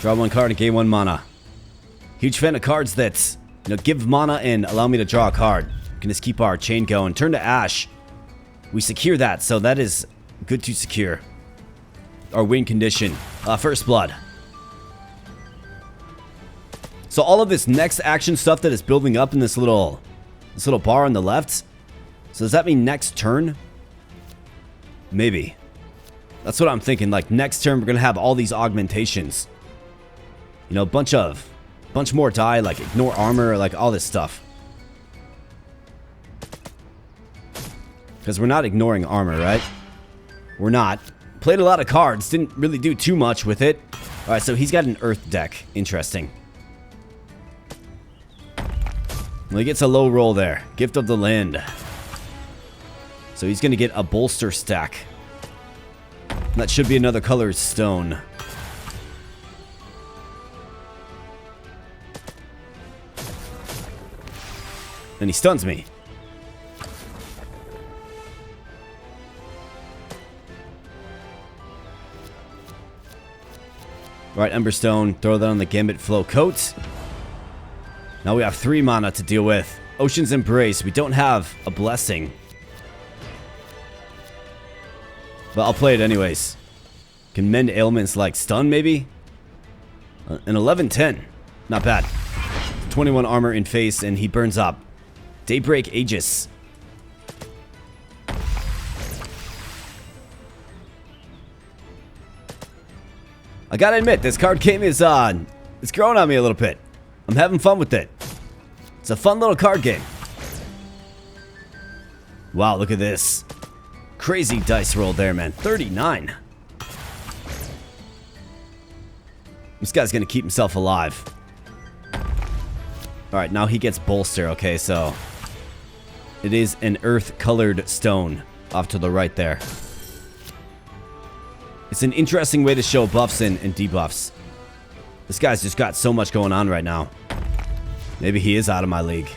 Draw 1 card and gain 1 mana. Huge fan of cards that, give mana and allow me to draw a card. We can just keep our chain going. Turn to Ash. We secure that, so that is good to secure. Our win condition. First blood. So all of this next action stuff that is building up in this little bar on the left. So does that mean next turn? Maybe. That's what I'm thinking. Like next turn, we're gonna have all these augmentations. A bunch more die, like ignore armor, like all this stuff. Because we're not ignoring armor, right? We're not. Played a lot of cards, didn't really do too much with it. All right, so he's got an earth deck. Interesting. Well, he gets a low roll there. Gift of the land. So he's going to get a bolster stack. That should be another colored stone. And he stuns me. Alright, Emberstone. Throw that on the Gambit Flow coat. Now we have 3 mana to deal with. Ocean's Embrace. We don't have a blessing. But I'll play it anyways. Can mend ailments like stun, maybe? An 11-10. Not bad. 21 armor in face, and he burns up. Daybreak Aegis. I gotta admit, this card game is it's growing on me a little bit. I'm having fun with it. It's a fun little card game. Wow, look at this. Crazy dice roll there, man. 39. This guy's gonna keep himself alive. Alright, now he gets bolster. Okay, so it is an earth-colored stone off to the right there. It's an interesting way to show buffs and debuffs. This guy's just got so much going on right now. Maybe he is out of my league.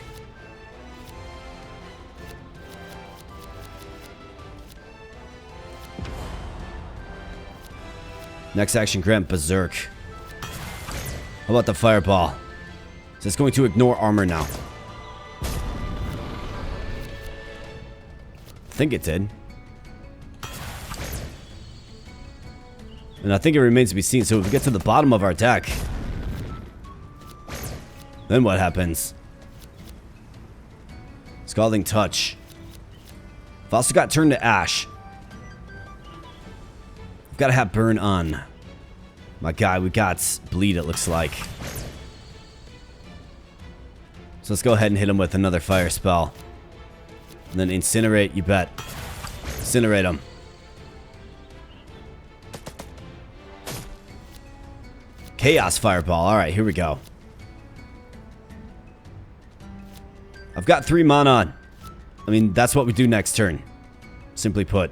Next action, grant Berserk. How about the Fireball? So it's going to ignore armor now. I think it did. And I think it remains to be seen. So if we get to the bottom of our deck, then what happens? Scalding Touch. I've also got Turn to Ash. I've got to have Burn on. My guy, we got Bleed, it looks like. So let's go ahead and hit him with another fire spell. And then Incinerate, you bet. Incinerate him. Chaos Fireball. Alright, here we go. I've got 3 mana on. I mean, that's what we do next turn. Simply put.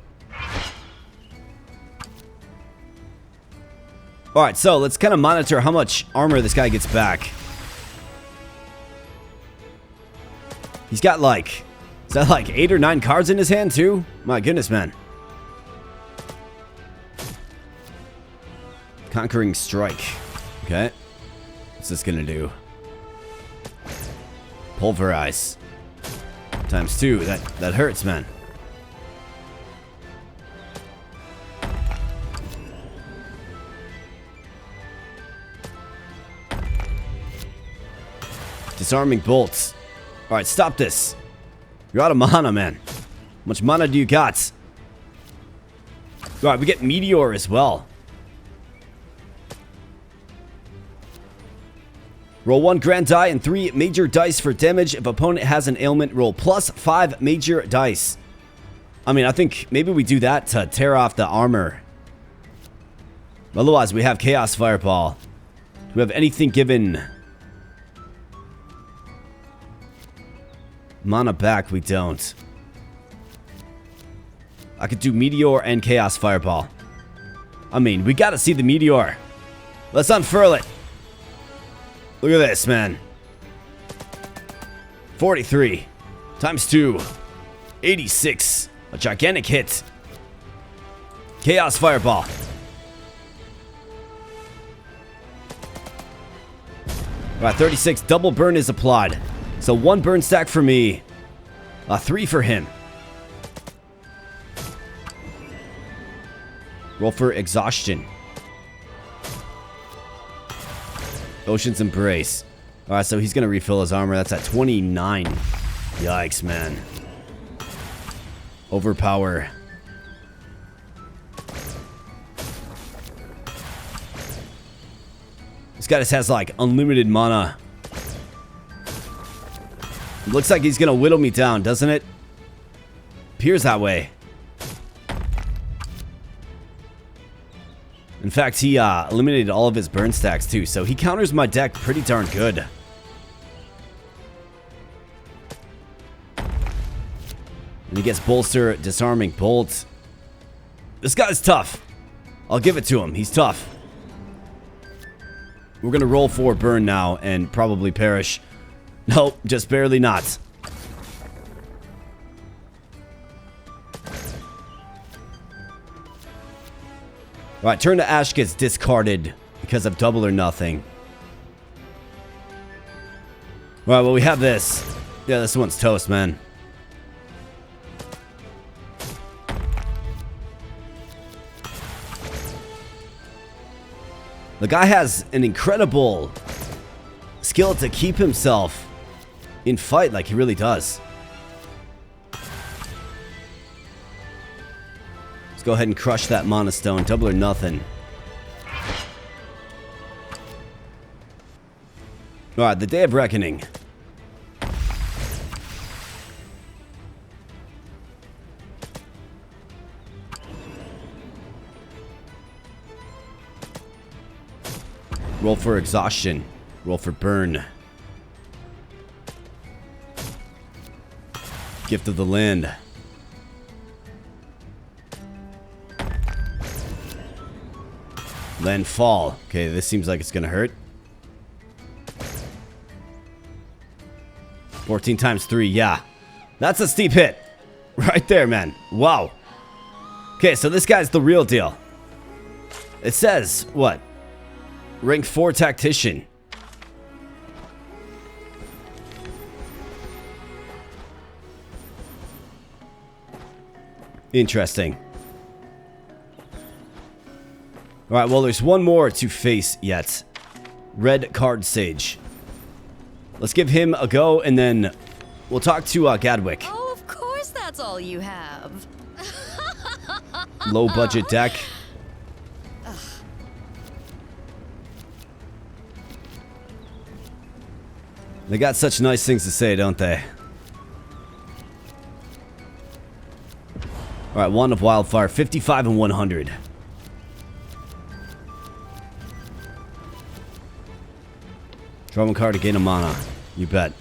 Alright, so let's kind of monitor how much armor this guy gets back. He's got like... Is that like 8 or 9 cards in his hand too? My goodness, man. Conquering Strike. Okay. What's this gonna do? Pulverize. Times 2. That hurts, man. Disarming Bolts. Alright, stop this. You're out of mana, man. How much mana do you got? Alright, we get Meteor as well. Roll 1 grand die and 3 major dice for damage. If opponent has an ailment, roll plus 5 major dice. I mean, I think maybe we do that to tear off the armor. Otherwise, we have Chaos Fireball. Do we have anything given? Mana back, we don't. I could do Meteor and Chaos Fireball. I mean, we gotta see the Meteor. Let's unfurl it. Look at this, man. 43 times 2. 86. A gigantic hit. Chaos Fireball. Alright, 36. Double burn is applied. So 1 burn stack for me. 3 for him. Roll for exhaustion. Ocean's Embrace. Alright, so he's going to refill his armor. That's at 29. Yikes, man. Overpower. This guy just has, like, unlimited mana. Looks like he's going to whittle me down, doesn't it? Appears that way. In fact, he eliminated all of his burn stacks, too. So he counters my deck pretty darn good. And he gets Bolster, Disarming Bolt. This guy's tough. I'll give it to him. He's tough. We're going to roll for burn now and probably perish. Nope, just barely not. Alright, turn to ash gets discarded because of double or nothing. Alright, well, we have this. Yeah, this one's toast, man. The guy has an incredible skill to keep himself in fight, like he really does. Let's go ahead and crush that Manastone. Double or nothing. Alright, the Day of Reckoning. Roll for exhaustion. Roll for burn. Gift of the Land. Landfall. Okay, this seems like it's gonna hurt. 14 times 3, yeah. That's a steep hit. Right there, man. Wow. Okay, so this guy's the real deal. It says, what? Rank 4 Tactician. Interesting. Alright, well, there's one more to face yet. Red Card Sage. Let's give him a go, and then we'll talk to Gadwick. Oh, of course that's all you have. Low budget deck. They got such nice things to say, don't they? Alright, Wand of Wildfire. 55 and 100. Draw one card to gain a mana. You bet.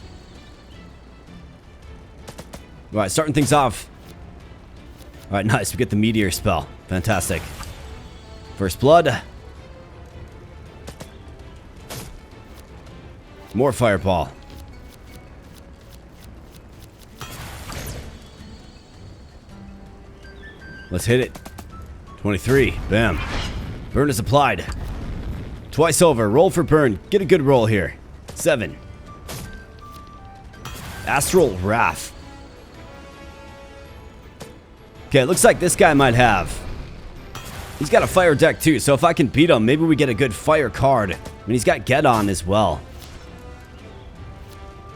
Alright, starting things off. Alright, nice. We get the Meteor spell. Fantastic. First Blood. More Fireball. Let's hit it. 23. Bam. Burn is applied. Twice over. Roll for burn. Get a good roll here. 7. Astral Wrath. Okay, it looks like this guy might have. He's got a fire deck too, so if I can beat him, maybe we get a good fire card. I mean, he's got Get On as well.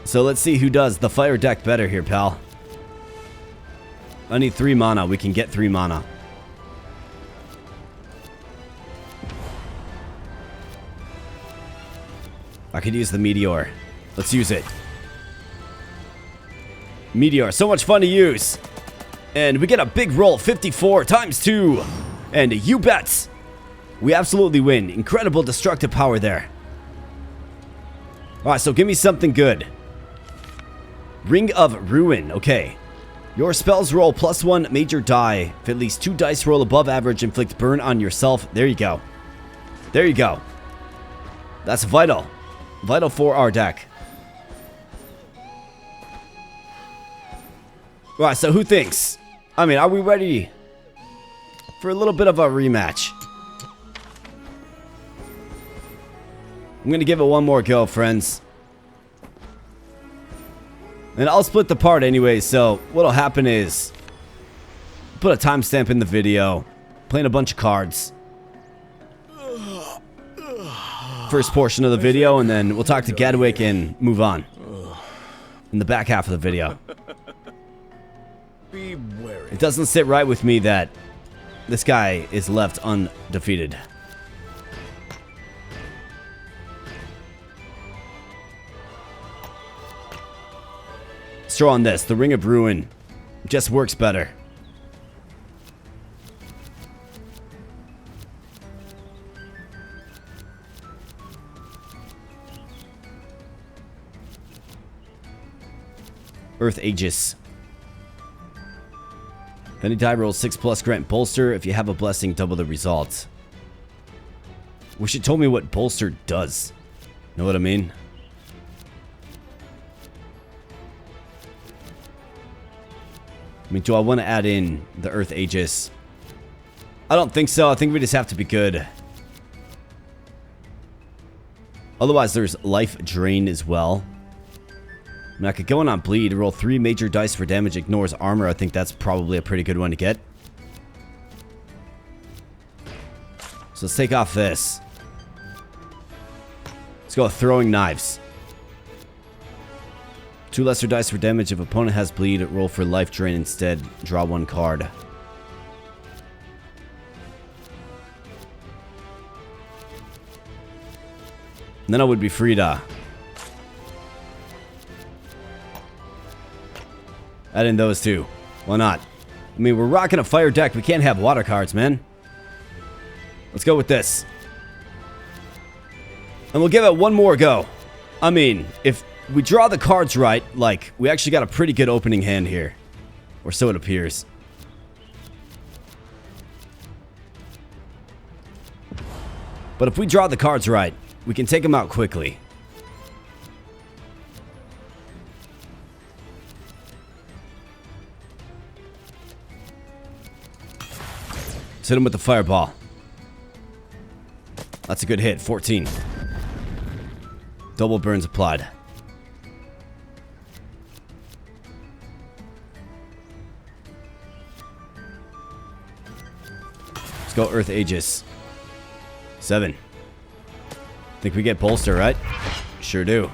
So let's see who does the fire deck better here, pal. I need 3 mana. We can get 3 mana. I could use the Meteor. Let's use it. Meteor, so much fun to use. And we get a big roll, 54 times 2. And you bet. We absolutely win. Incredible destructive power there. Alright, so give me something good. Ring of Ruin. Okay. Your spells roll +1 major die. If at least 2 dice roll above average, inflict burn on yourself. There you go. There you go. That's vital. Vital for our deck. Right, so who thinks? I mean, are we ready for a little bit of a rematch? I'm gonna give it one more go, friends. And I'll split the part anyway, so what'll happen is put a timestamp in the video, playing a bunch of cards. First portion of the video, and then we'll talk to Gadwick and move on. In the back half of the video. Be wary. It doesn't sit right with me that this guy is left undefeated. Let's throw on this. The Ring of Ruin just works better. Earth Aegis. If any die rolls 6+ grant bolster. If you have a blessing, double the results. Wish it told me what bolster does. Know what I mean? I mean, do I want to add in the Earth Aegis? I don't think so. I think we just have to be good. Otherwise, there's Life Drain as well. I mean, I could go in on Bleed, roll 3 major dice for damage, ignores armor. I think that's probably a pretty good one to get. So let's take off this. Let's go with Throwing Knives. 2 lesser dice for damage. If opponent has Bleed, roll for Life Drain instead. Draw 1 card. And then I would be free to add in those two. Why not? I mean, we're rocking a fire deck. We can't have water cards, man. Let's go with this. And we'll give it one more go. I mean, if we draw the cards right, like, we actually got a pretty good opening hand here. Or so it appears. But if we draw the cards right, we can take them out quickly. Let's hit him with the fireball. That's a good hit. 14. Double burns applied. Let's go Earth Aegis. 7. Think we get bolster, right? Sure do.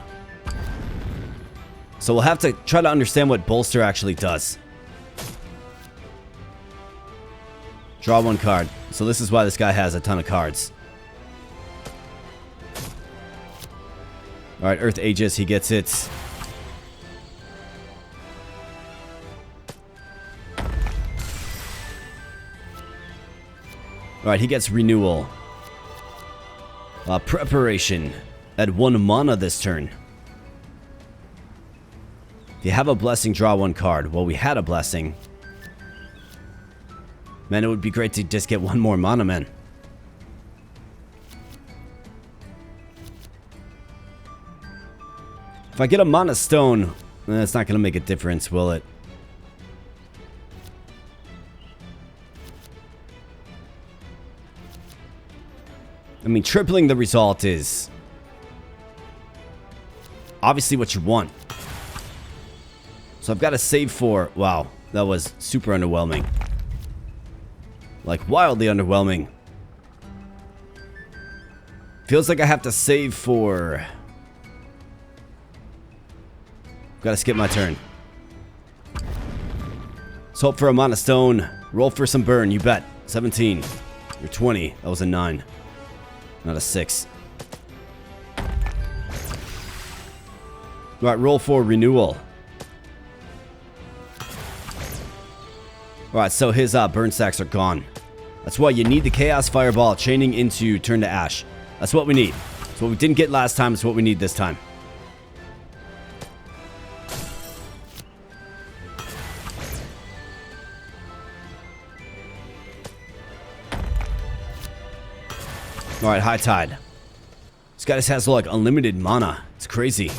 So we'll have to try to understand what bolster actually does. Draw 1 card. So this is why this guy has a ton of cards. Alright, Earth Aegis, he gets it. Alright, he gets Renewal. Preparation. Add 1 mana this turn. If you have a blessing, draw 1 card. Well, we had a blessing. Man, it would be great to just get 1 more mana, man. If I get a mana stone, it's not going to make a difference, will it? I mean, tripling the result is obviously what you want. So I've got to save for... Wow, that was super underwhelming. Like, wildly underwhelming. Feels like I have to save for... Gotta skip my turn. Let's hope for a mana stone. Roll for some burn, you bet. 17. You're 20. That was a 9. Not a 6. Alright, roll for renewal. Alright, so his burn stacks are gone. That's why you need the Chaos Fireball chaining into Turn to Ash. That's what we need. It's what we didn't get last time. It's what we need this time. Alright, High Tide. This guy just has like unlimited mana. It's crazy.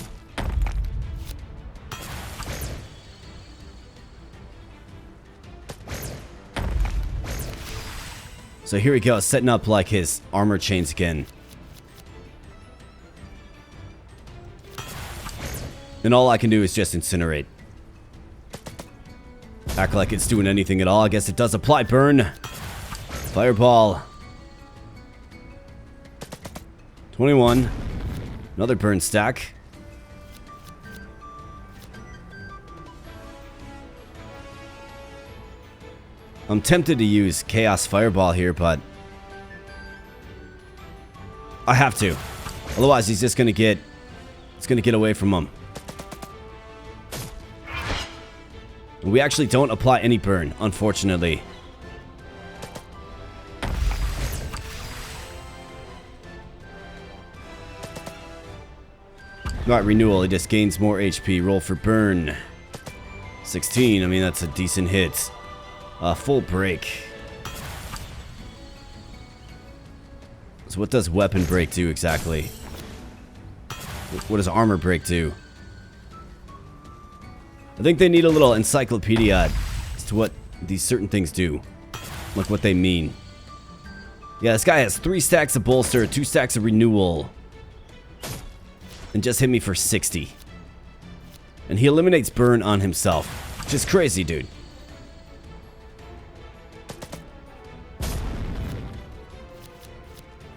So here we go, setting up like his armor chains again. And all I can do is just incinerate. Act like it's doing anything at all. I guess it does apply burn. Fireball. 21. Another burn stack. I'm tempted to use Chaos Fireball here, but I have to. Otherwise, he's just gonna get... It's gonna get away from him. We actually don't apply any burn, unfortunately. Alright, renewal. It just gains more HP. Roll for burn. 16. I mean, that's a decent hit. Full break. So what does weapon break do exactly? What does armor break do? I think they need a little encyclopedia as to what these certain things do. Like what they mean. Yeah, this guy has 3 stacks of bolster, 2 stacks of renewal. And just hit me for 60. And he eliminates burn on himself. Just crazy, dude.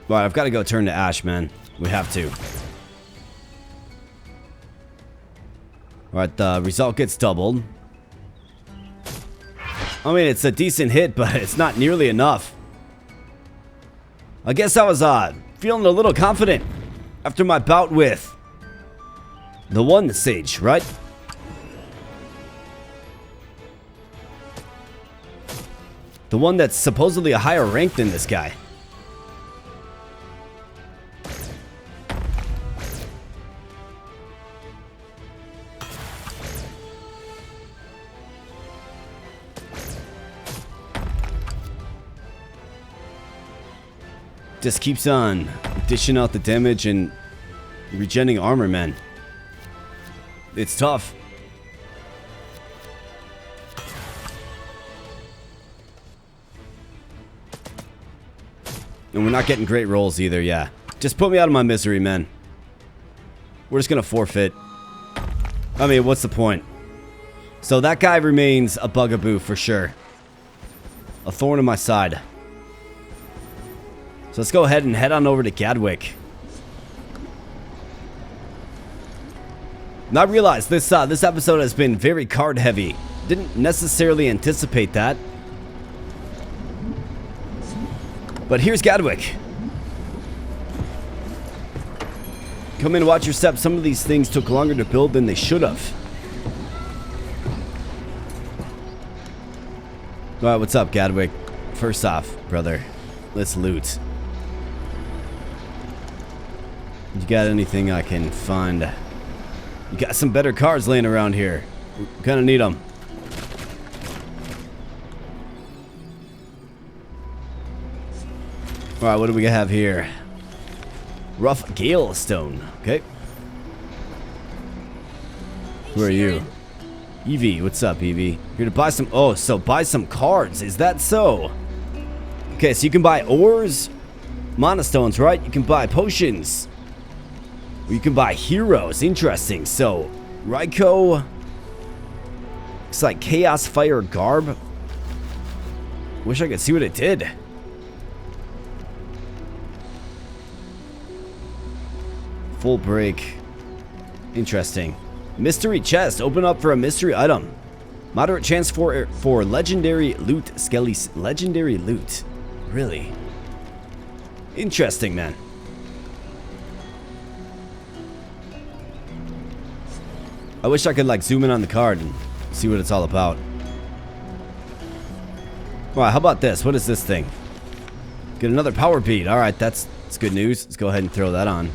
Alright, I've got to go turn to Ash, man. We have to. Alright, the result gets doubled. I mean, it's a decent hit, but it's not nearly enough. I guess I was feeling a little confident after my bout with the one sage, right? The one that's supposedly a higher rank than this guy. Just keeps on dishing out the damage and regenerating armor, man. It's tough. And we're not getting great rolls either, yeah. Just put me out of my misery, man. We're just gonna forfeit. I mean, what's the point? So that guy remains a bugaboo for sure. A thorn in my side. So let's go ahead and head on over to Gadwick. Now I realize this episode has been very card heavy. Didn't necessarily anticipate that. But here's Gadwick. Come in, watch your step. Some of these things took longer to build than they should have. Alright, what's up, Gadwick? First off, brother, let's loot. You got anything I can find? You got some better cards laying around here. We kind of need them. Alright, what do we have here? Rough Gale Stone. Okay. Who are you? Evie, what's up, Evie? Here to buy some... Oh, so buy some cards. Is that so? Okay, so you can buy ores, monastones, right? You can buy potions. You can buy heroes. Interesting. So, Raiko. Looks like Chaos Fire Garb. Wish I could see what it did. Full break. Interesting. Mystery chest. Open up for a mystery item. Moderate chance for legendary loot. Skelly legendary loot. Really? Interesting, man. I wish I could like zoom in on the card and see what it's all about. Alright, how about this? What is this thing? Get another power bead. Alright, that's good news. Let's go ahead and throw that on.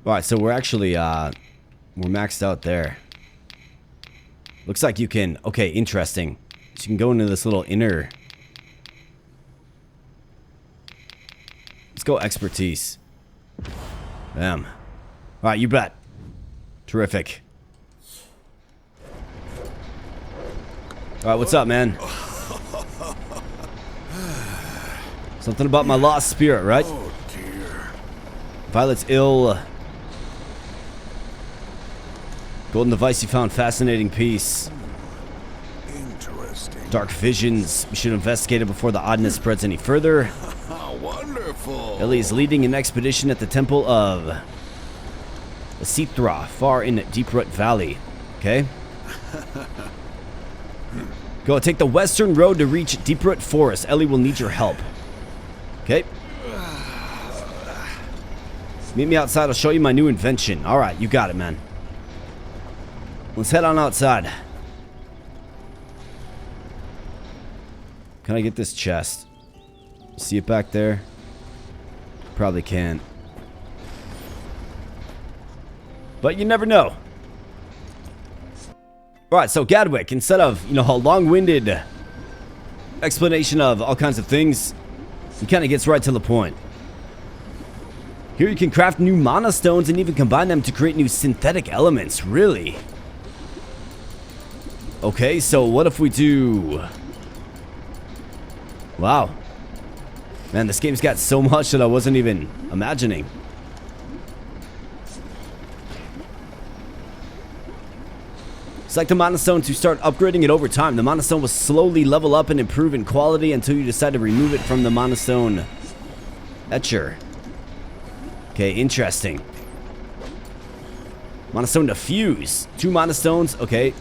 Alright, so we're actually we're maxed out there. Looks like you can... Okay, interesting. So you can go into this little inner... Let's go expertise. Bam. Alright, you bet. Terrific. Alright, what's up, man? Something about my lost spirit, right? Oh dear. Violet's ill. Golden device you found. Fascinating piece. Interesting. Dark visions. We should investigate it before the oddness spreads any further. How wonderful. Ellie is leading an expedition at the temple of the Sithra, far in Deeproot Valley. Okay. Go take the western road to reach Deeproot Forest. Ellie will need your help. Okay. Meet me outside. I'll show you my new invention. All right, you got it, man. Let's head on outside. Can I get this chest? See it back there? Probably can't. But you never know. Alright, so Gadwick, instead of, you know, a long-winded explanation of all kinds of things, he kind of gets right to the point. Here you can craft new mana stones and even combine them to create new synthetic elements. Really? Okay, so what if we do... Wow. Man, this game's got so much that I wasn't even imagining. Select the Mana Stone to start upgrading it over time. The Mana Stone will slowly level up and improve in quality until you decide to remove it from the Manastone Etcher. Okay, interesting. Mana Stone to fuse. 2 Mana Stones, okay.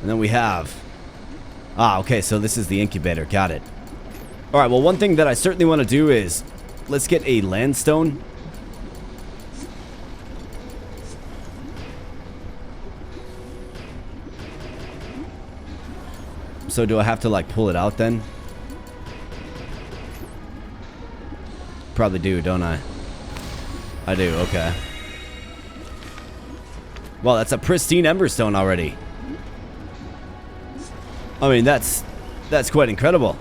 And then we have... Ah, okay, so this is the incubator. Got it. Alright, well, one thing that I certainly want to do is... Let's get a land stone. So do I have to, like, pull it out then? Probably do, don't I? I do, okay. Well, that's a pristine emberstone already. I mean, that's quite incredible.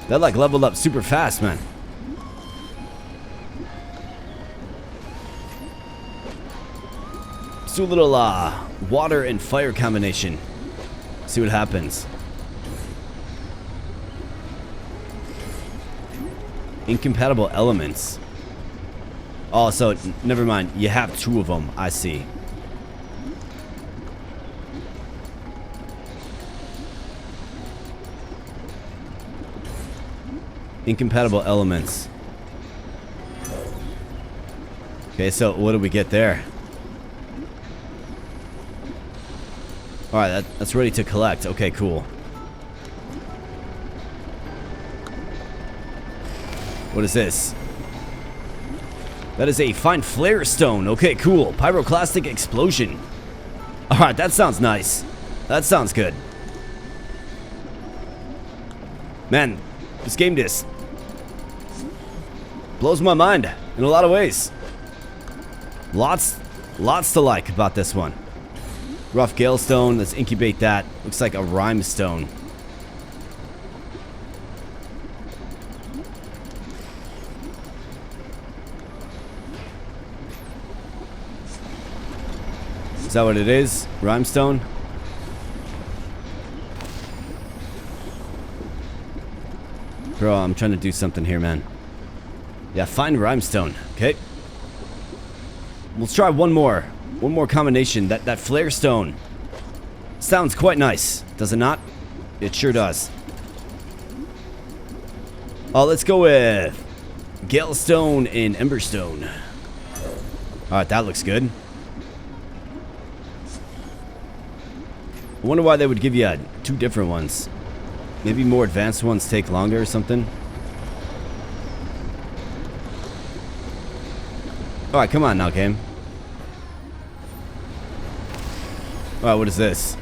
That, like, leveled up super fast, man. Let's do a little, water and fire combination. See what happens. Incompatible elements. Oh, so, never mind. You have 2 of them. I see. Incompatible elements. Okay, so what do we get there? Alright, that's ready to collect. Okay, cool. What is this? That is a fine flare stone. Okay, cool. Pyroclastic explosion. Alright, that sounds nice. That sounds good. Man, this game just blows my mind in a lot of ways. Lots to like about this one. Rough Gale Stone, let's incubate that. Looks like a rhyme stone. Is that what it is? Rhymestone? Bro, I'm trying to do something here, man. Yeah, find Rhymestone. Okay. Let's try one more. One more combination. That flare stone sounds quite nice, does it not? It sure does. Oh, let's go with Gale Stone and Emberstone. Alright, that looks good. I wonder why they would give you 2 different ones. Maybe more advanced ones take longer or something. Alright, come on now, game. Alright, what is this?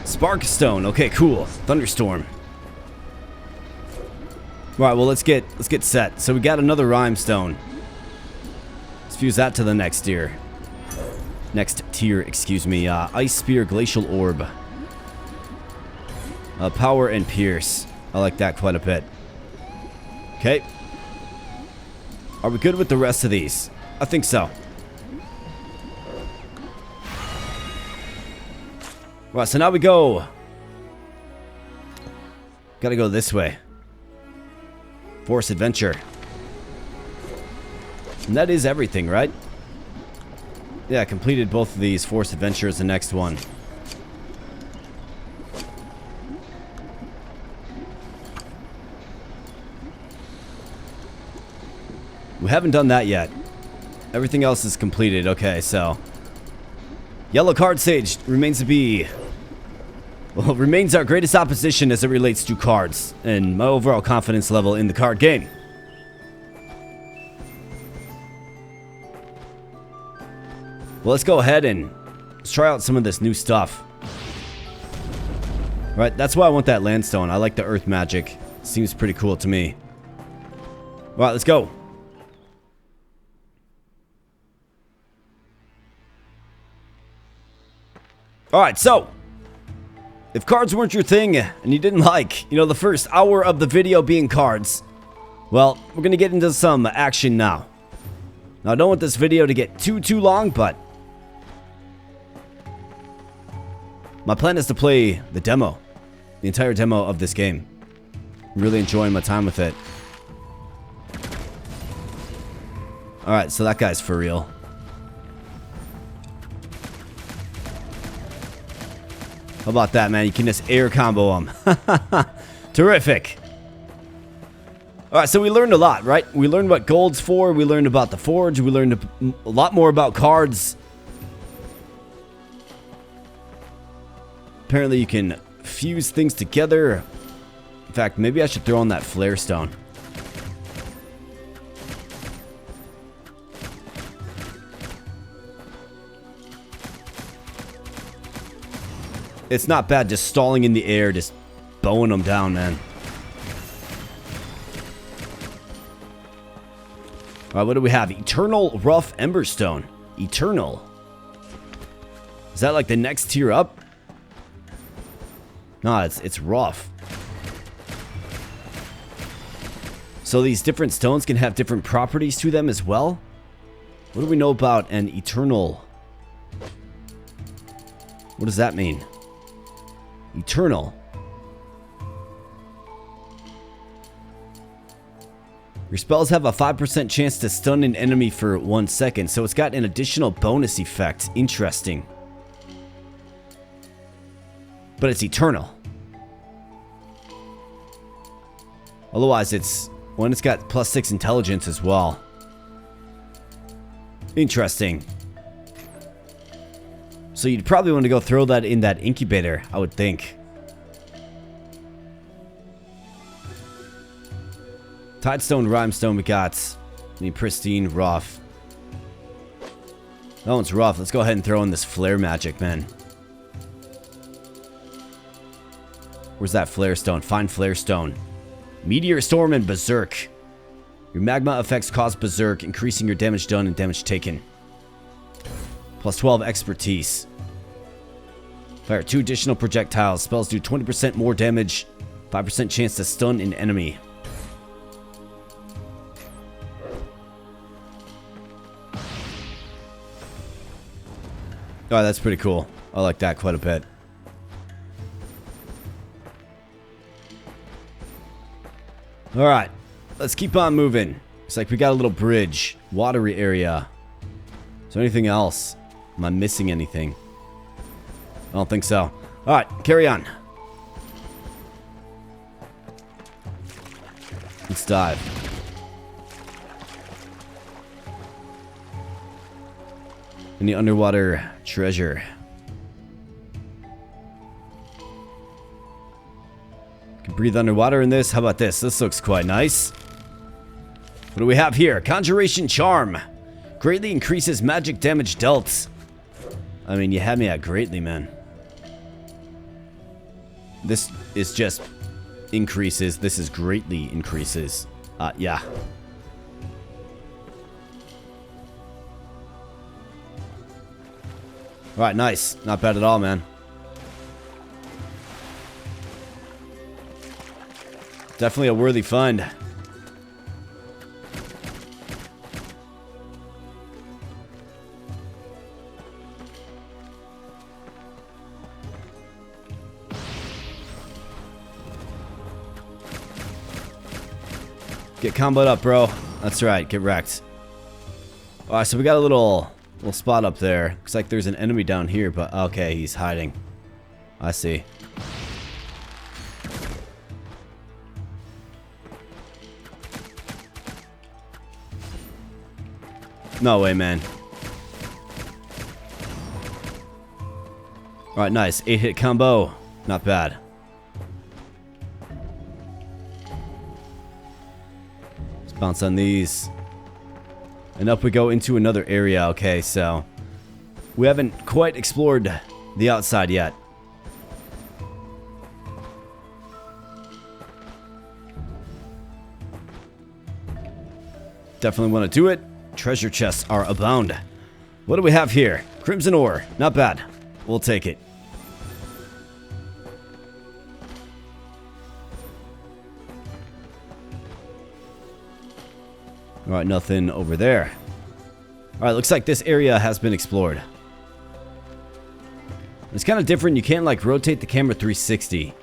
Spark Stone. Okay, cool. Thunderstorm. Alright, well, let's get set. So we got another Rhyme Stone. Let's fuse that to the next tier. Next tier, excuse me. Ice Spear, Glacial Orb. Power and Pierce. I like that quite a bit. Okay. Are we good with the rest of these? I think so. Right, so now we go. Gotta go this way. Force adventure. And that is everything, right? Yeah, I completed both of these. Force adventures, the next one. We haven't done that yet. Everything else is completed. Okay, so Yellow Card Sage remains to be... Well, remains our greatest opposition as it relates to cards and my overall confidence level in the card game. Well, let's go ahead and let's try out some of this new stuff. Right, that's why I want that landstone. I like the earth magic. Seems pretty cool to me. All right, let's go. Alright, so if cards weren't your thing and you didn't like, the first hour of the video being cards, well, we're gonna get into some action now. Now, I don't want this video to get too long, but my plan is to play the demo, the entire demo of this game. I'm really enjoying my time with it. Alright, so that guy's for real. How about that, man? You can just air combo them. Terrific. Alright, so we learned a lot, right? We learned what gold's for. We learned about the forge. We learned a lot more about cards. Apparently you can fuse things together. In fact, maybe I should throw on that flare stone. It's not bad just stalling in the air, just bowing them down, man. Alright, what do we have? Eternal Rough Emberstone. Eternal. Is that like the next tier up? No, it's rough. So these different stones can have different properties to them as well? What do we know about an eternal? What does that mean? Eternal. Your spells have a 5% chance to stun an enemy for 1 second, so it's got an additional bonus effect. Interesting. But it's eternal. Otherwise, it's got +6 intelligence as well. Interesting. So you'd probably want to go throw that in that incubator, I would think. Tidestone, Rhymestone, we got the pristine, rough. That one's rough. Let's go ahead and throw in this flare magic, man. Where's that flare stone? Find flare stone. Meteor Storm and Berserk. Your magma effects cause Berserk, increasing your damage done and damage taken. +12 expertise. Fire 2 additional projectiles. Spells do 20% more damage. 5% chance to stun an enemy. Oh, that's pretty cool. I like that quite a bit. Alright. Let's keep on moving. Looks like we got a little bridge. Watery area. Is there anything else? Am I missing anything? I don't think so. Alright, carry on. Let's dive. Any underwater treasure? Can breathe underwater in this. How about this? This looks quite nice. What do we have here? Conjuration Charm. Greatly increases magic damage dealt. I mean, you had me at greatly, man. This is just increases. This is greatly increases. Yeah. Alright, nice. Not bad at all, man. Definitely a worthy find. Get comboed up, bro. That's right. Get wrecked. Alright, so we got a little spot up there. Looks like there's an enemy down here, but okay, he's hiding. I see. No way, man. Alright, nice. 8-hit combo. Not bad. Let's bounce on these. And up we go into another area. Okay, so we haven't quite explored the outside yet. Definitely want to do it. Treasure chests are abound. What do we have here? Crimson ore. Not bad. We'll take it. Alright, nothing over there. Alright, looks like this area has been explored. It's kind of different. You can't like rotate the camera 360.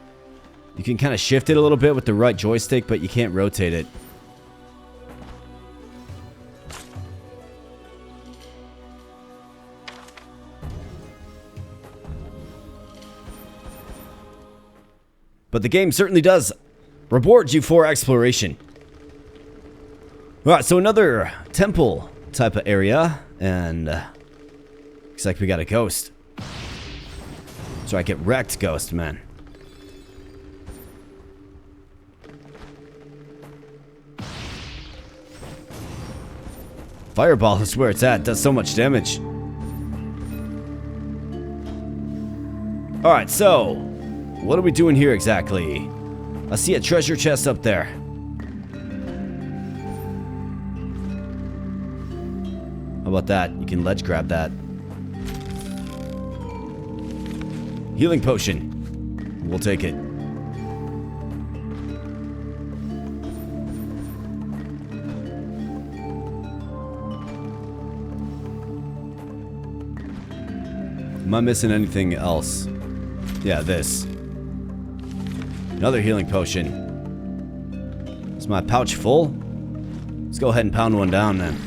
You can kind of shift it a little bit with the right joystick, but you can't rotate it. But the game certainly does reward you for exploration. Alright, so another temple type of area. And looks like we got a ghost. So I get wrecked, ghost, man. Fireball is where it's at. Does so much damage. Alright, so what are we doing here exactly? I see a treasure chest up there. How about that? You can ledge grab that. Healing potion. We'll take it. Am I missing anything else? Yeah, this. Another healing potion. Is my pouch full? Let's go ahead and pound one down then.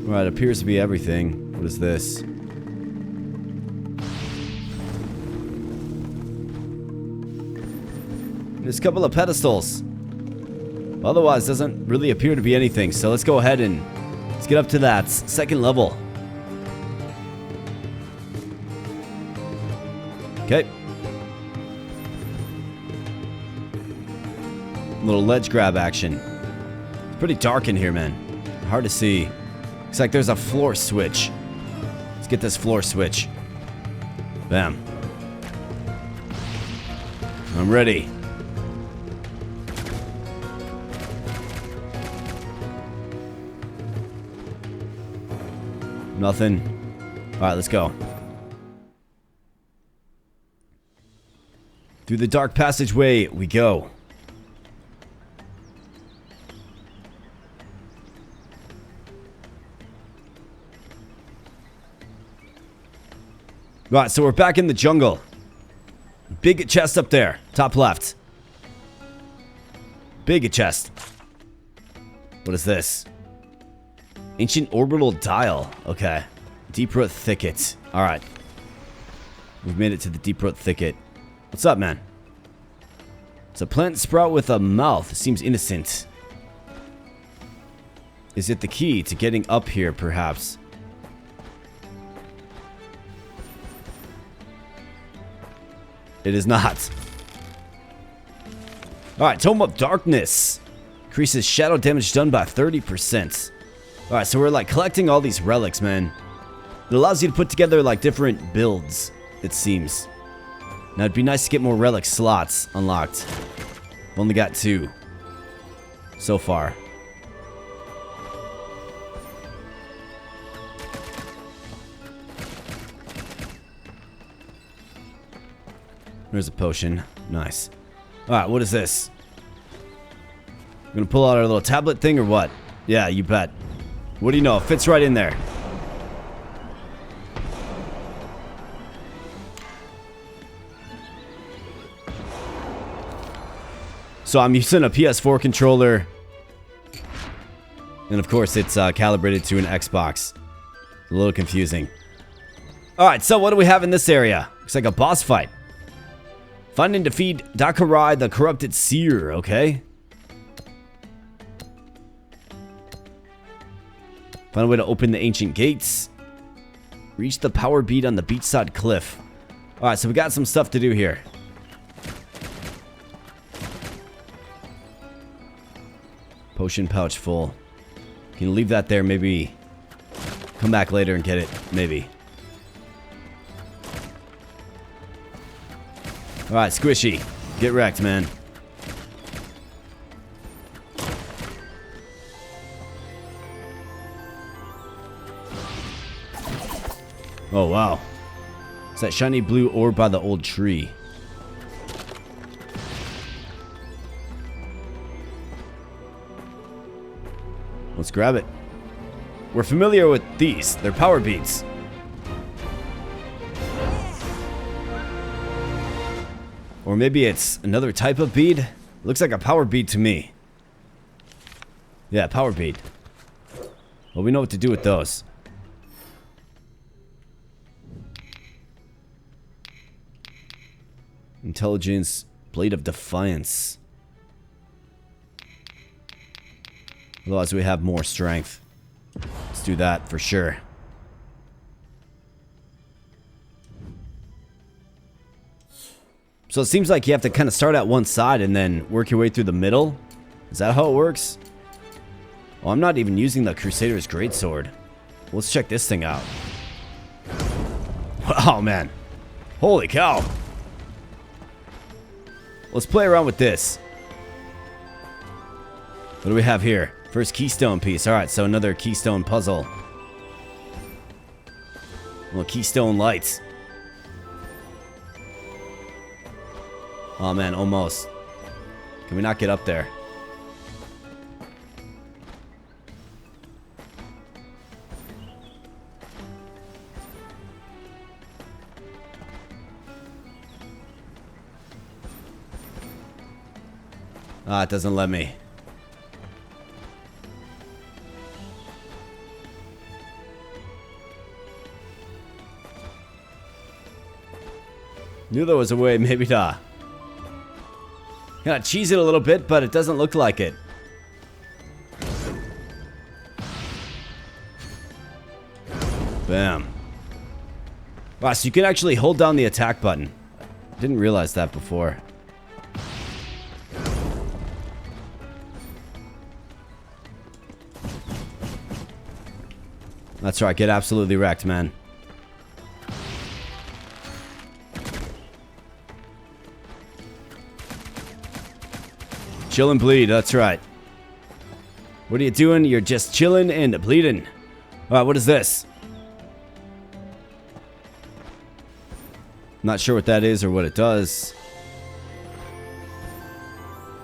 Alright, appears to be everything. What is this? There's a couple of pedestals. Otherwise, doesn't really appear to be anything. So let's go ahead and let's get up to that second level. Okay. Little ledge grab action. It's pretty dark in here, man. Hard to see. Looks like there's a floor switch. Let's get this floor switch. Bam. I'm ready. Nothing. Alright, let's go. Through the dark passageway we go. Right, so we're back in the jungle. Big chest up there, top left. Big chest. What is this? Ancient orbital dial. Okay. Deep root thicket. Alright. We've made it to the deep root thicket. What's up, man? It's a plant sprout with a mouth. It seems innocent. Is it the key to getting up here, perhaps? It is not. Alright, Tome of Darkness. Increases shadow damage done by 30%. Alright, so we're like collecting all these relics, man. It allows you to put together like different builds, it seems. Now it'd be nice to get more relic slots unlocked. I've only got 2 so far. There's a potion. Nice. Alright, what is this? We're gonna pull out our little tablet thing or what? Yeah, you bet. What do you know? It fits right in there. So I'm using a PS4 controller. And of course, it's calibrated to an Xbox. A little confusing. Alright, so what do we have in this area? Looks like a boss fight. Find and defeat Dakarai, the corrupted seer, okay? Find a way to open the ancient gates. Reach the power bead on the beachside cliff. Alright, so we got some stuff to do here. Potion pouch full. Can you leave that there? Maybe come back later and get it. Maybe. Alright, Squishy. Get wrecked, man. Oh, wow. It's that shiny blue orb by the old tree. Let's grab it. We're familiar with these. They're power beads. Or maybe it's another type of bead. Looks like a power bead to me. Yeah, power bead. Well, we know what to do with those. Intelligence, Blade of Defiance. Otherwise, we have more strength. Let's do that for sure. So it seems like you have to kind of start at one side and then work your way through the middle. Is that how it works? Oh, I'm not even using the Crusader's Greatsword. Let's check this thing out. Oh, man. Holy cow. Let's play around with this. What do we have here? First keystone piece. Alright, so another keystone puzzle. Well, keystone lights. Oh man, almost. Can we not get up there? Ah, it doesn't let me. Knew there was a way, maybe not. Gotta cheese it a little bit, but it doesn't look like it. Bam. Wow, so you can actually hold down the attack button. Didn't realize that before. That's right, get absolutely wrecked, man. Chill and bleed, that's right. What are you doing? You're just chilling and bleeding. Alright, what is this? Not sure what that is or what it does.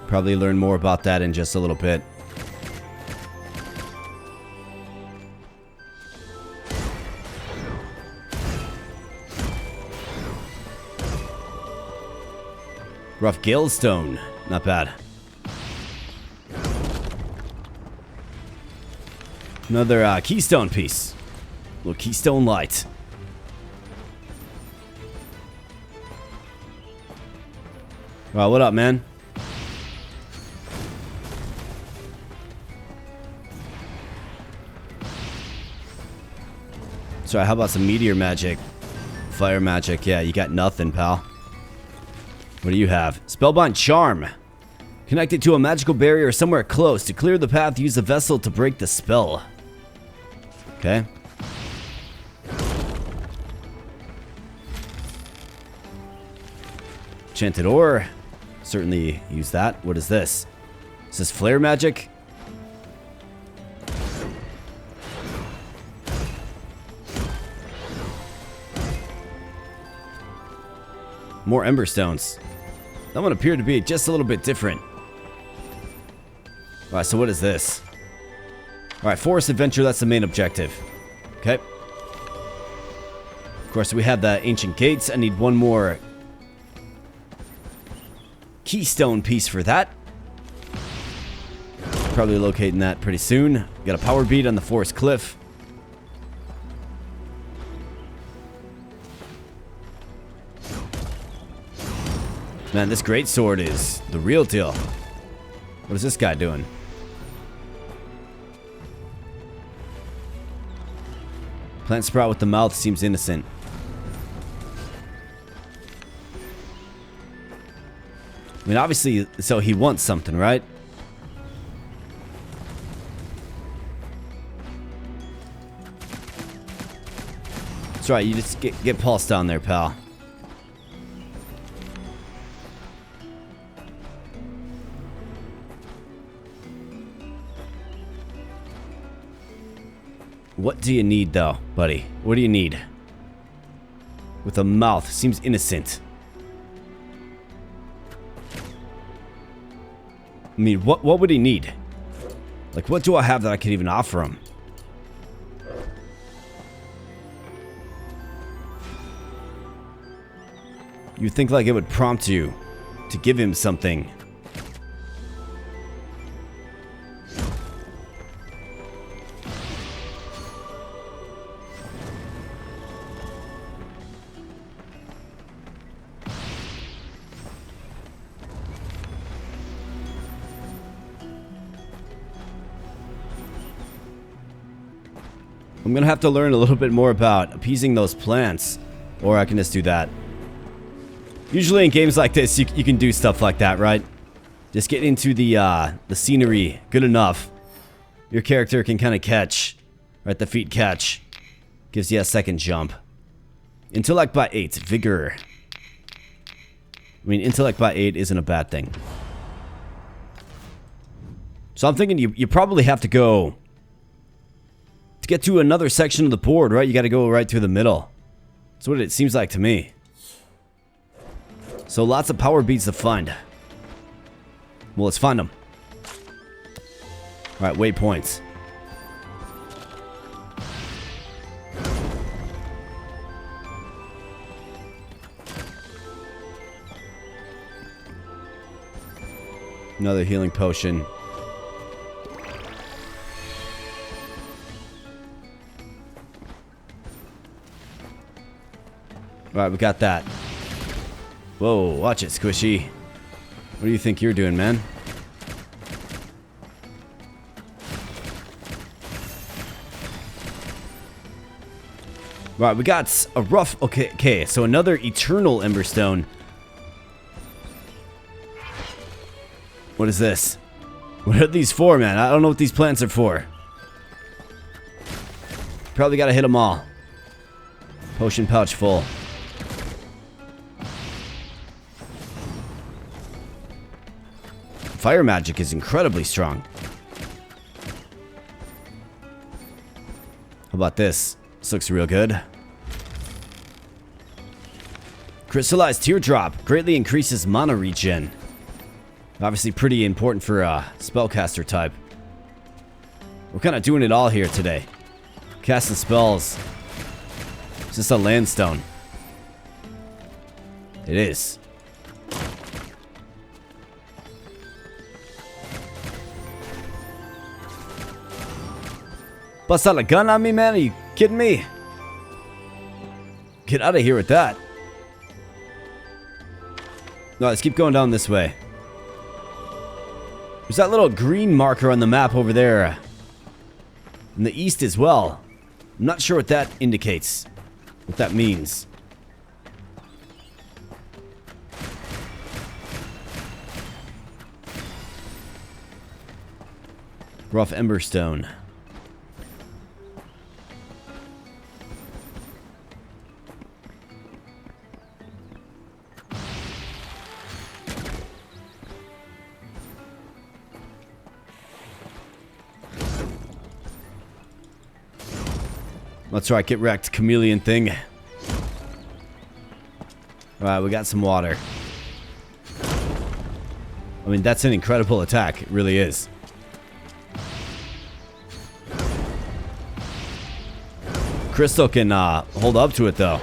Probably learn more about that in just a little bit. Rough Galestone. Not bad. Another keystone piece. Little keystone light. Wow, what up, man? Sorry, how about some meteor magic? Fire magic. Yeah, you got nothing, pal. What do you have? Spellbind Charm. Connect it to a magical barrier somewhere close. To clear the path, use the vessel to break the spell. Okay. Enchanted ore. Certainly use that. What is this? Is this flare magic? More ember stones. That one appeared to be just a little bit different. Alright, so what is this? Alright, forest adventure, that's the main objective. Okay. Of course, we have the ancient gates. I need one more keystone piece for that. Probably locating that pretty soon. Got a power bead on the forest cliff. Man, this greatsword is the real deal. What is this guy doing? Plant sprout with the mouth seems innocent. I mean, obviously, so he wants something, right? That's right, you just get pulsed down there, pal. What do you need, though, buddy? What do you need? With a mouth. Seems innocent. I mean, what would he need? Like, what do I have that I could even offer him? You'd think like it would prompt you to give him something. I'm gonna have to learn a little bit more about appeasing those plants, or I can just do that. Usually in games like this, you can do stuff like that, right? Just get into the scenery good enough. Your character can kind of catch, right? The feet catch. Gives you a second jump. Intellect by 8, vigor. I mean, intellect by 8 isn't a bad thing. So I'm thinking you probably have to go... To get to another section of the board, right? You got to go right through the middle. That's what it seems like to me. So lots of power beads to find. Well, let's find them. Alright, waypoints. Another healing potion. Alright, we got that. Whoa, watch it, Squishy. What do you think you're doing, man? Right, we got a rough... Okay, so another eternal emberstone. What is this? What are these for, man? I don't know what these plants are for. Probably gotta hit them all. Potion pouch full. Fire magic is incredibly strong. How about this? This looks real good. Crystallized teardrop greatly increases mana regen. Obviously pretty important for a spellcaster type. We're kind of doing it all here today. Casting spells. Is this a landstone? It is. Bust out a gun on me, man? Are you kidding me? Get out of here with that. No, let's keep going down this way. There's that little green marker on the map over there. In the east as well. I'm not sure what that indicates. What that means. Rough emberstone. That's right, get wrecked, chameleon thing. Alright, we got some water. I mean, that's an incredible attack. It really is. Crystal can hold up to it, though.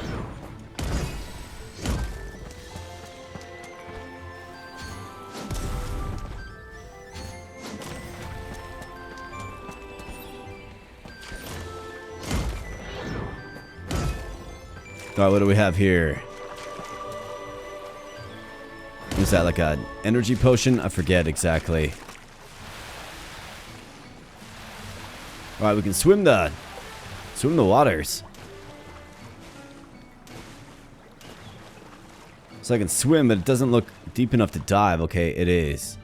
Alright, what do we have here? Is that like an energy potion? I forget exactly. Alright, we can swim the waters. So I can swim, but it doesn't look deep enough to dive. Okay, it is.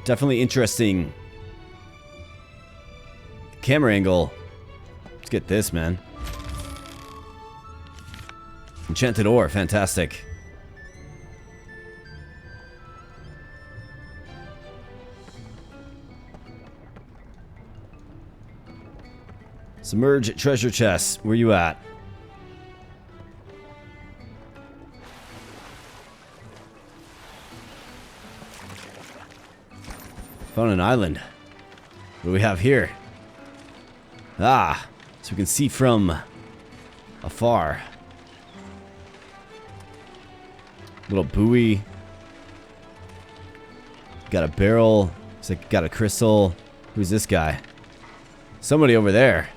Definitely interesting camera angle. Let's get this, man. Enchanted ore, fantastic. Submerge treasure chest. Where you at? Found an island. What do we have here? Ah, so we can see from afar. Little buoy. Got a barrel. Looks like got a crystal. Who's this guy? Somebody over there.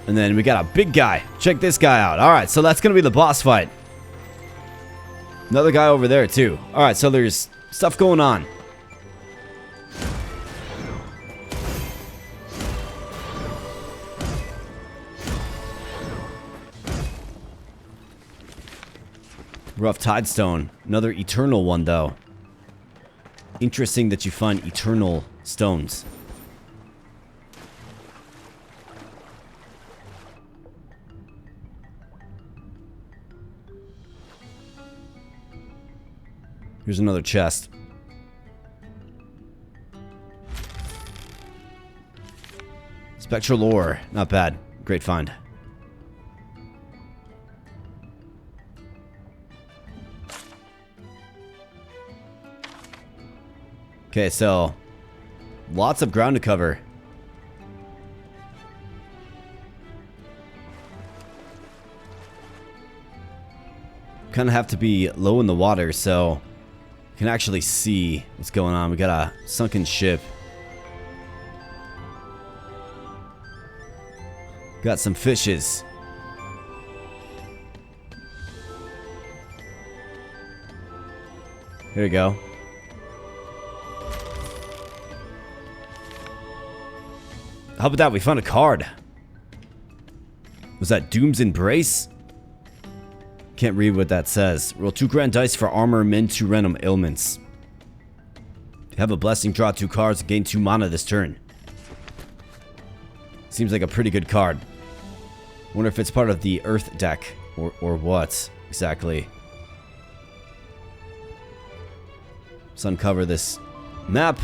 And then we got a big guy. Check this guy out. Alright, so that's going to be the boss fight. Another guy over there too. Alright, so there's stuff going on. Rough Tidestone. Another eternal one, though. Interesting that you find eternal stones. Here's another chest. Spectral ore. Not bad. Great find. Okay, so lots of ground to cover. Kind of have to be low in the water so you can actually see what's going on. We got a sunken ship. Got some fishes. Here we go. How about that? We found a card. Was that Doom's Embrace? Can't read what that says. Roll 2 grand dice for armor, mend 2 random ailments. Have a blessing, draw 2 cards, gain 2 mana this turn. Seems like a pretty good card. Wonder if it's part of the Earth deck or what exactly. Let's uncover this map.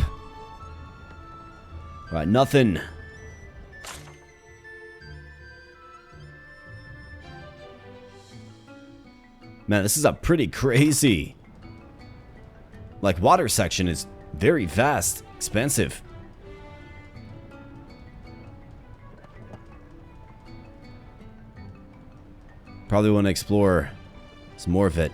Alright, nothing. Man, this is a pretty crazy, like, water section is very vast, expansive. Probably want to explore some more of it.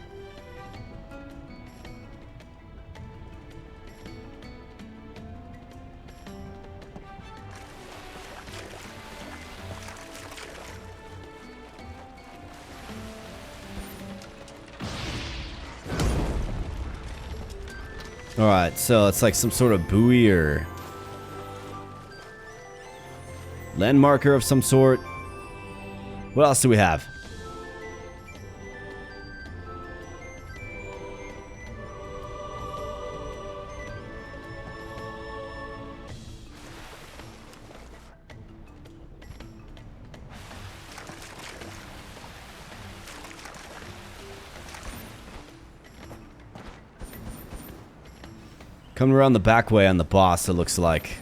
Alright, so it's like some sort of buoy or land marker of some sort. What else do we have? Coming around the back way on the boss, it looks like.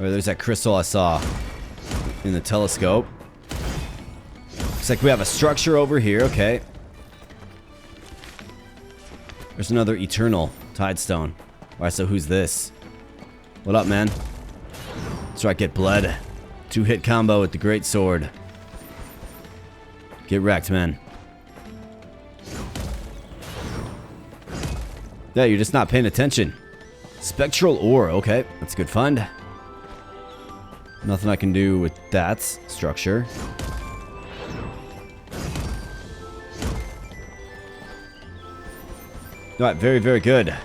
Oh, there's that crystal I saw in the telescope. Looks like we have a structure over here. Okay. There's another eternal Tidestone. Alright, so who's this? What up, man? That's right, get bled. 2-hit combo with the great sword. Get wrecked, man. Yeah, you're just not paying attention. Spectral ore. Okay, that's a good find. Nothing I can do with that structure. Alright, very, very good.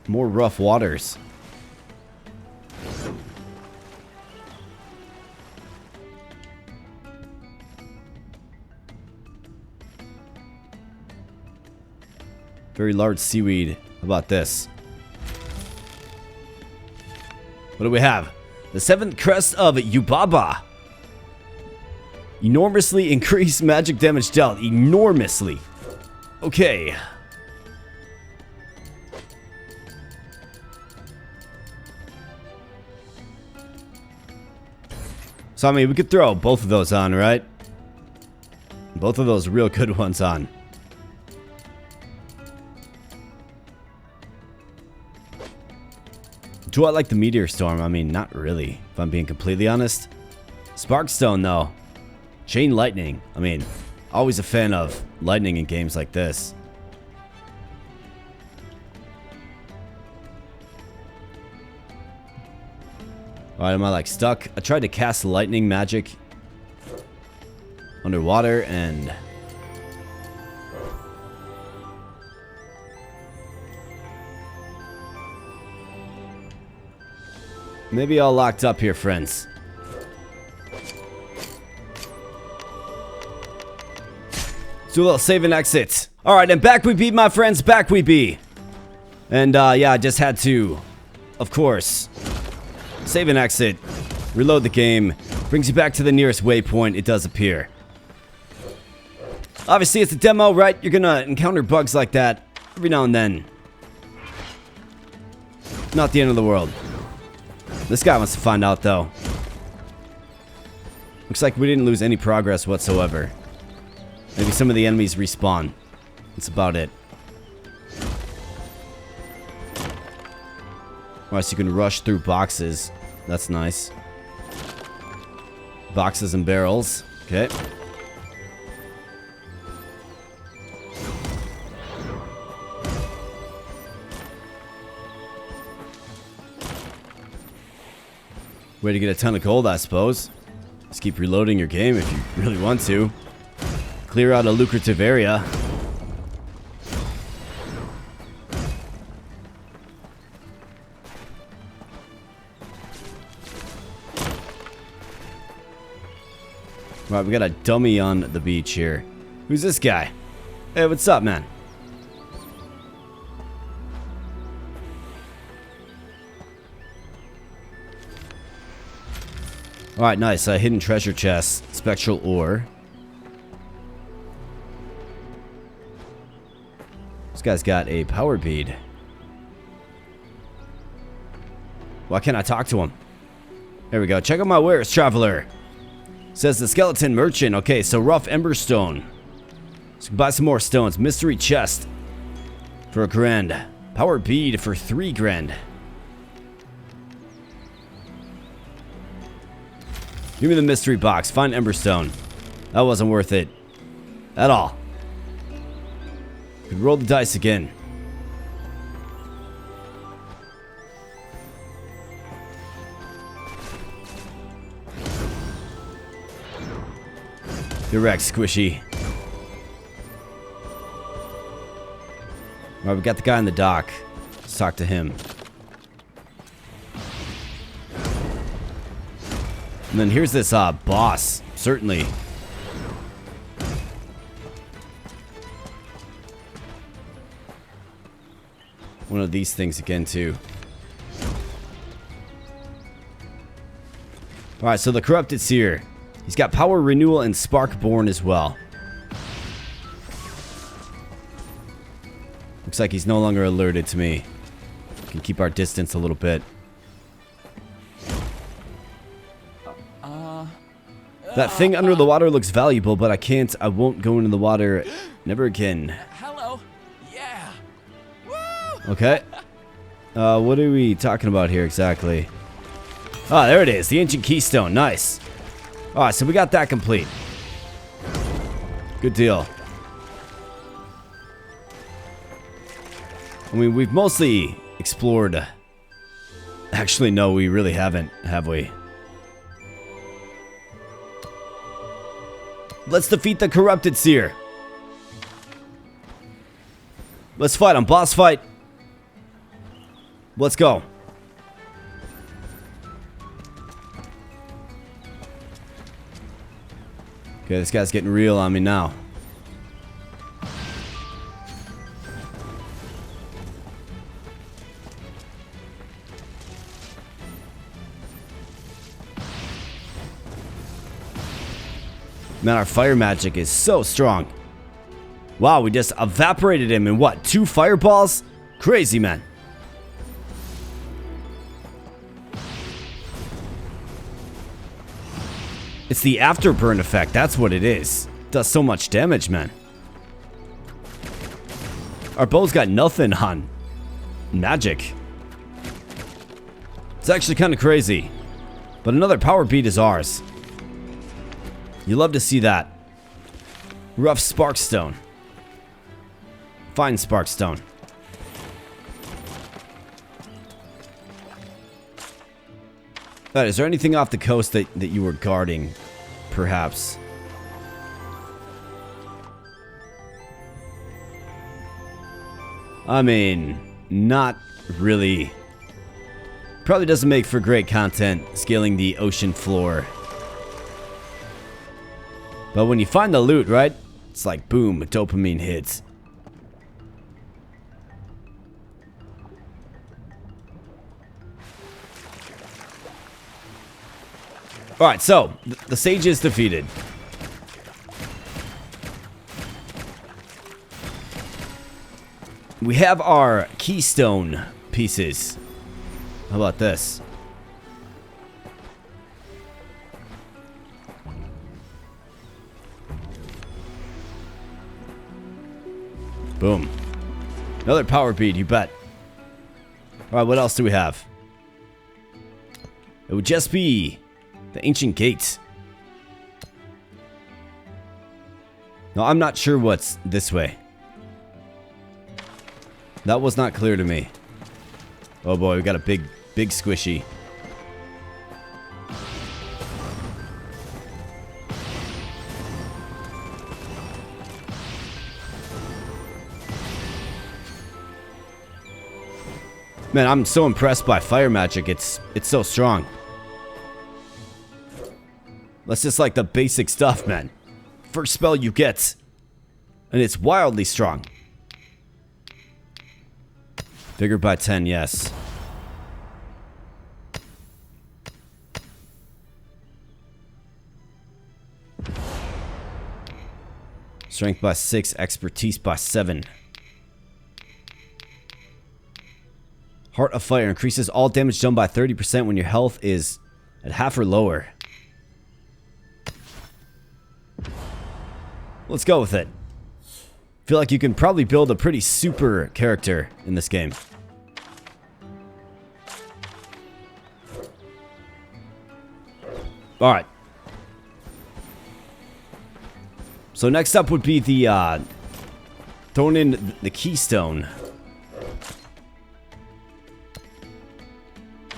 More rough waters. Very large seaweed. How about this? What do we have? The 7th crest of Yubaba. Enormously increased magic damage dealt. Enormously. Okay. So, I mean, we could throw both of those on, right? Both of those real good ones on. Do I like the meteor storm? I mean, not really, if I'm being completely honest. Sparkstone, though. Chain lightning. I mean, always a fan of lightning in games like this. Alright, am I like stuck? I tried to cast lightning magic underwater and... maybe all locked up here, friends. Let's do a little save and exit. Alright, and back we be, my friends. Back we be. And, yeah, I just had to, of course, save and exit. Reload the game. Brings you back to the nearest waypoint. It does appear. Obviously, it's a demo, right? You're gonna encounter bugs like that every now and then. Not the end of the world. This guy wants to find out, though. Looks like we didn't lose any progress whatsoever. Maybe some of the enemies respawn. That's about it. Alright, so you can rush through boxes. That's nice. Boxes and barrels. Okay. Way to get a ton of gold, I suppose. Just keep reloading your game if you really want to. Clear out a lucrative area. Right, we got a dummy on the beach here. Who's this guy? Hey, what's up, man? Alright, nice. Hidden treasure chest. Spectral ore. This guy's got a power bead. Why can't I talk to him? There we go. Check out my wares, traveler. Says the skeleton merchant. Okay, so rough emberstone. So buy some more stones. Mystery chest for $1,000. Power bead for $3,000. Give me the mystery box. Find emberstone. That wasn't worth it at all. Could roll the dice again. Direct, squishy. Alright, we got the guy on the dock. Let's talk to him. And then here's this boss. Certainly. One of these things again, too. Alright, so the Corrupted Seer. He's got Power Renewal and Sparkborn as well. Looks like he's no longer alerted to me. We can keep our distance a little bit. That thing under the water looks valuable, but I won't go into the water never again. Hello. Yeah. Woo! Okay. What are we talking about here exactly? Ah, there it is. The ancient keystone. Nice. Alright, so we got that complete. Good deal. I mean, we've mostly explored. Actually, no, we really haven't, have we? Let's defeat the corrupted seer. Let's fight him. Boss fight. Let's go. Okay, this guy's getting real on me now. Man, our fire magic is so strong. Wow, we just evaporated him in what? 2 fireballs? Crazy, man. It's the afterburn effect. That's what it is. Does so much damage, man. Our bow's got nothing on magic. It's actually kind of crazy. But another power beat is ours. You love to see that. Rough Sparkstone. Fine Sparkstone. Alright, is there anything off the coast that you were guarding? Perhaps. I mean, not really. Probably doesn't make for great content, scaling the ocean floor. But when you find the loot, right? It's like, boom, dopamine hits. Alright, so, the sage is defeated. We have our keystone pieces. How about this? Boom. Another power bead, you bet. Alright, what else do we have? It would just be the ancient gates. No, I'm not sure what's this way. That was not clear to me. Oh boy, we got a big squishy. Man, I'm so impressed by fire magic. It's so strong. That's just like the basic stuff, man. First spell you get. And it's wildly strong. Bigger by 10, yes. Strength by 6, expertise by 7. Heart of Fire increases all damage done by 30% when your health is at half or lower. Let's go with it. Feel like you can probably build a pretty super character in this game. Alright. So next up would be the throwing in the keystone.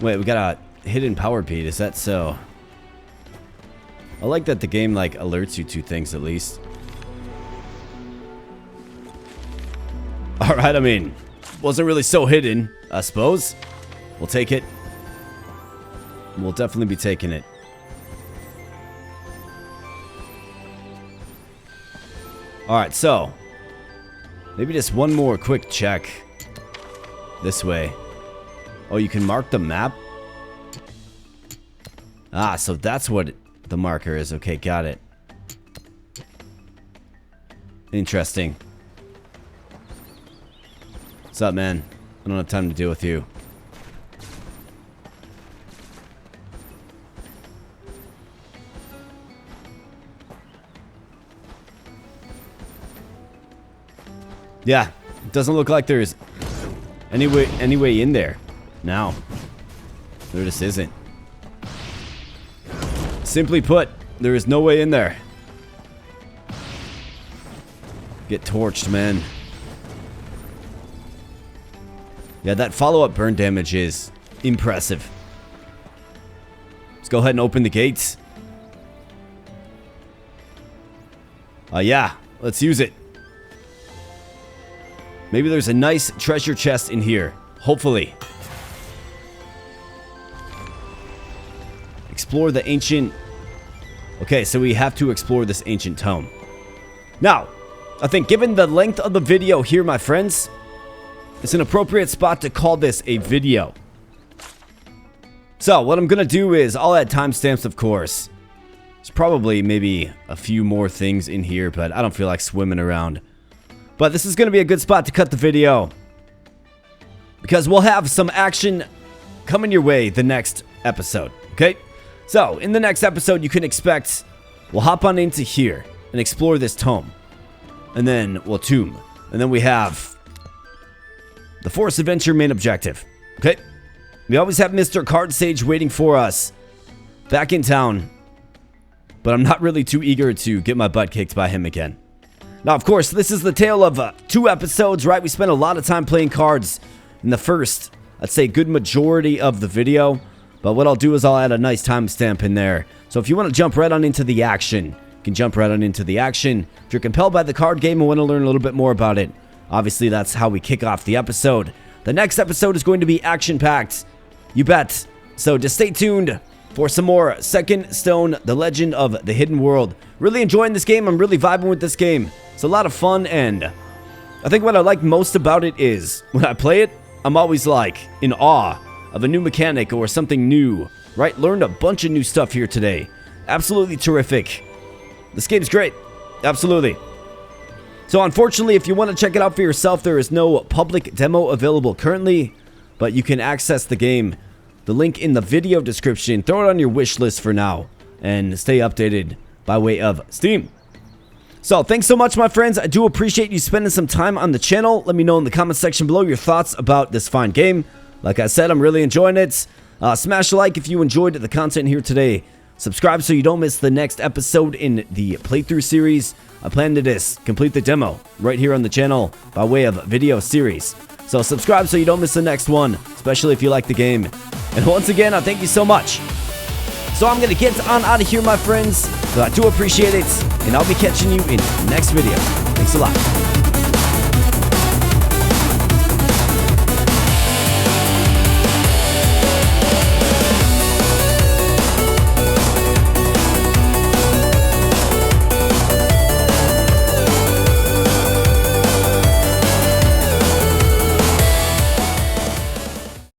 Wait, we got a hidden power bead, is that so? I like that the game like alerts you to things at least. Alright, I mean, wasn't really so hidden, I suppose. We'll take it. We'll definitely be taking it. Alright, so maybe just one more quick check this way. Oh, you can mark the map? Ah, so that's what the marker is. Okay, got it. Interesting. What's up, man? I don't have time to deal with you. Yeah, it doesn't look like there's any way in there. Now, there just isn't. Simply put, there is no way in there. Get torched, man. Yeah, that follow-up burn damage is impressive. Let's go ahead and open the gates. Yeah, let's use it. Maybe there's a nice treasure chest in here. Hopefully. Explore the ancient... Okay, so we have to explore this ancient tome. Now, I think given the length of the video here, my friends, it's an appropriate spot to call this a video. So, what I'm going to do is, I'll add timestamps, of course. There's probably maybe a few more things in here, but I don't feel like swimming around. But this is going to be a good spot to cut the video, because we'll have some action coming your way the next episode, okay? So, in the next episode, you can expect, we'll hop on into here and explore this tome. And then we'll tomb. And then we have the Forest Adventure main objective, okay? We always have Mr. Card Sage waiting for us back in town, but I'm not really too eager to get my butt kicked by him again. Now, of course, this is the tale of 2 episodes, right? We spent a lot of time playing cards in the first, I'd say, good majority of the video. But what I'll do is I'll add a nice timestamp in there. So if you want to jump right on into the action, you can jump right on into the action. If you're compelled by the card game and want to learn a little bit more about it, obviously that's how we kick off the episode. The next episode is going to be action-packed. You bet. So just stay tuned for some more Second Stone, The Legend of the Hidden World. Really enjoying this game. I'm really vibing with this game. It's a lot of fun, and I think what I like most about it is when I play it, I'm always like in awe of a new mechanic or something new, right? Learned a bunch of new stuff here today. Absolutely terrific. This game's great. Absolutely. So unfortunately, if you want to check it out for yourself, there is no public demo available currently, but you can access the game. The link in the video description. Throw it on your wish list for now and stay updated by way of Steam. So thanks so much, my friends. I do appreciate you spending some time on the channel. Let me know in the comment section below your thoughts about this fine game. Like I said, I'm really enjoying it. Smash a like if you enjoyed the content here today. Subscribe so you don't miss the next episode in the playthrough series. I plan to complete the demo right here on the channel by way of video series. So subscribe so you don't miss the next one, especially if you like the game. And once again, I thank you so much. So I'm going to get on out of here, my friends. So I do appreciate it, and I'll be catching you in the next video. Thanks a lot.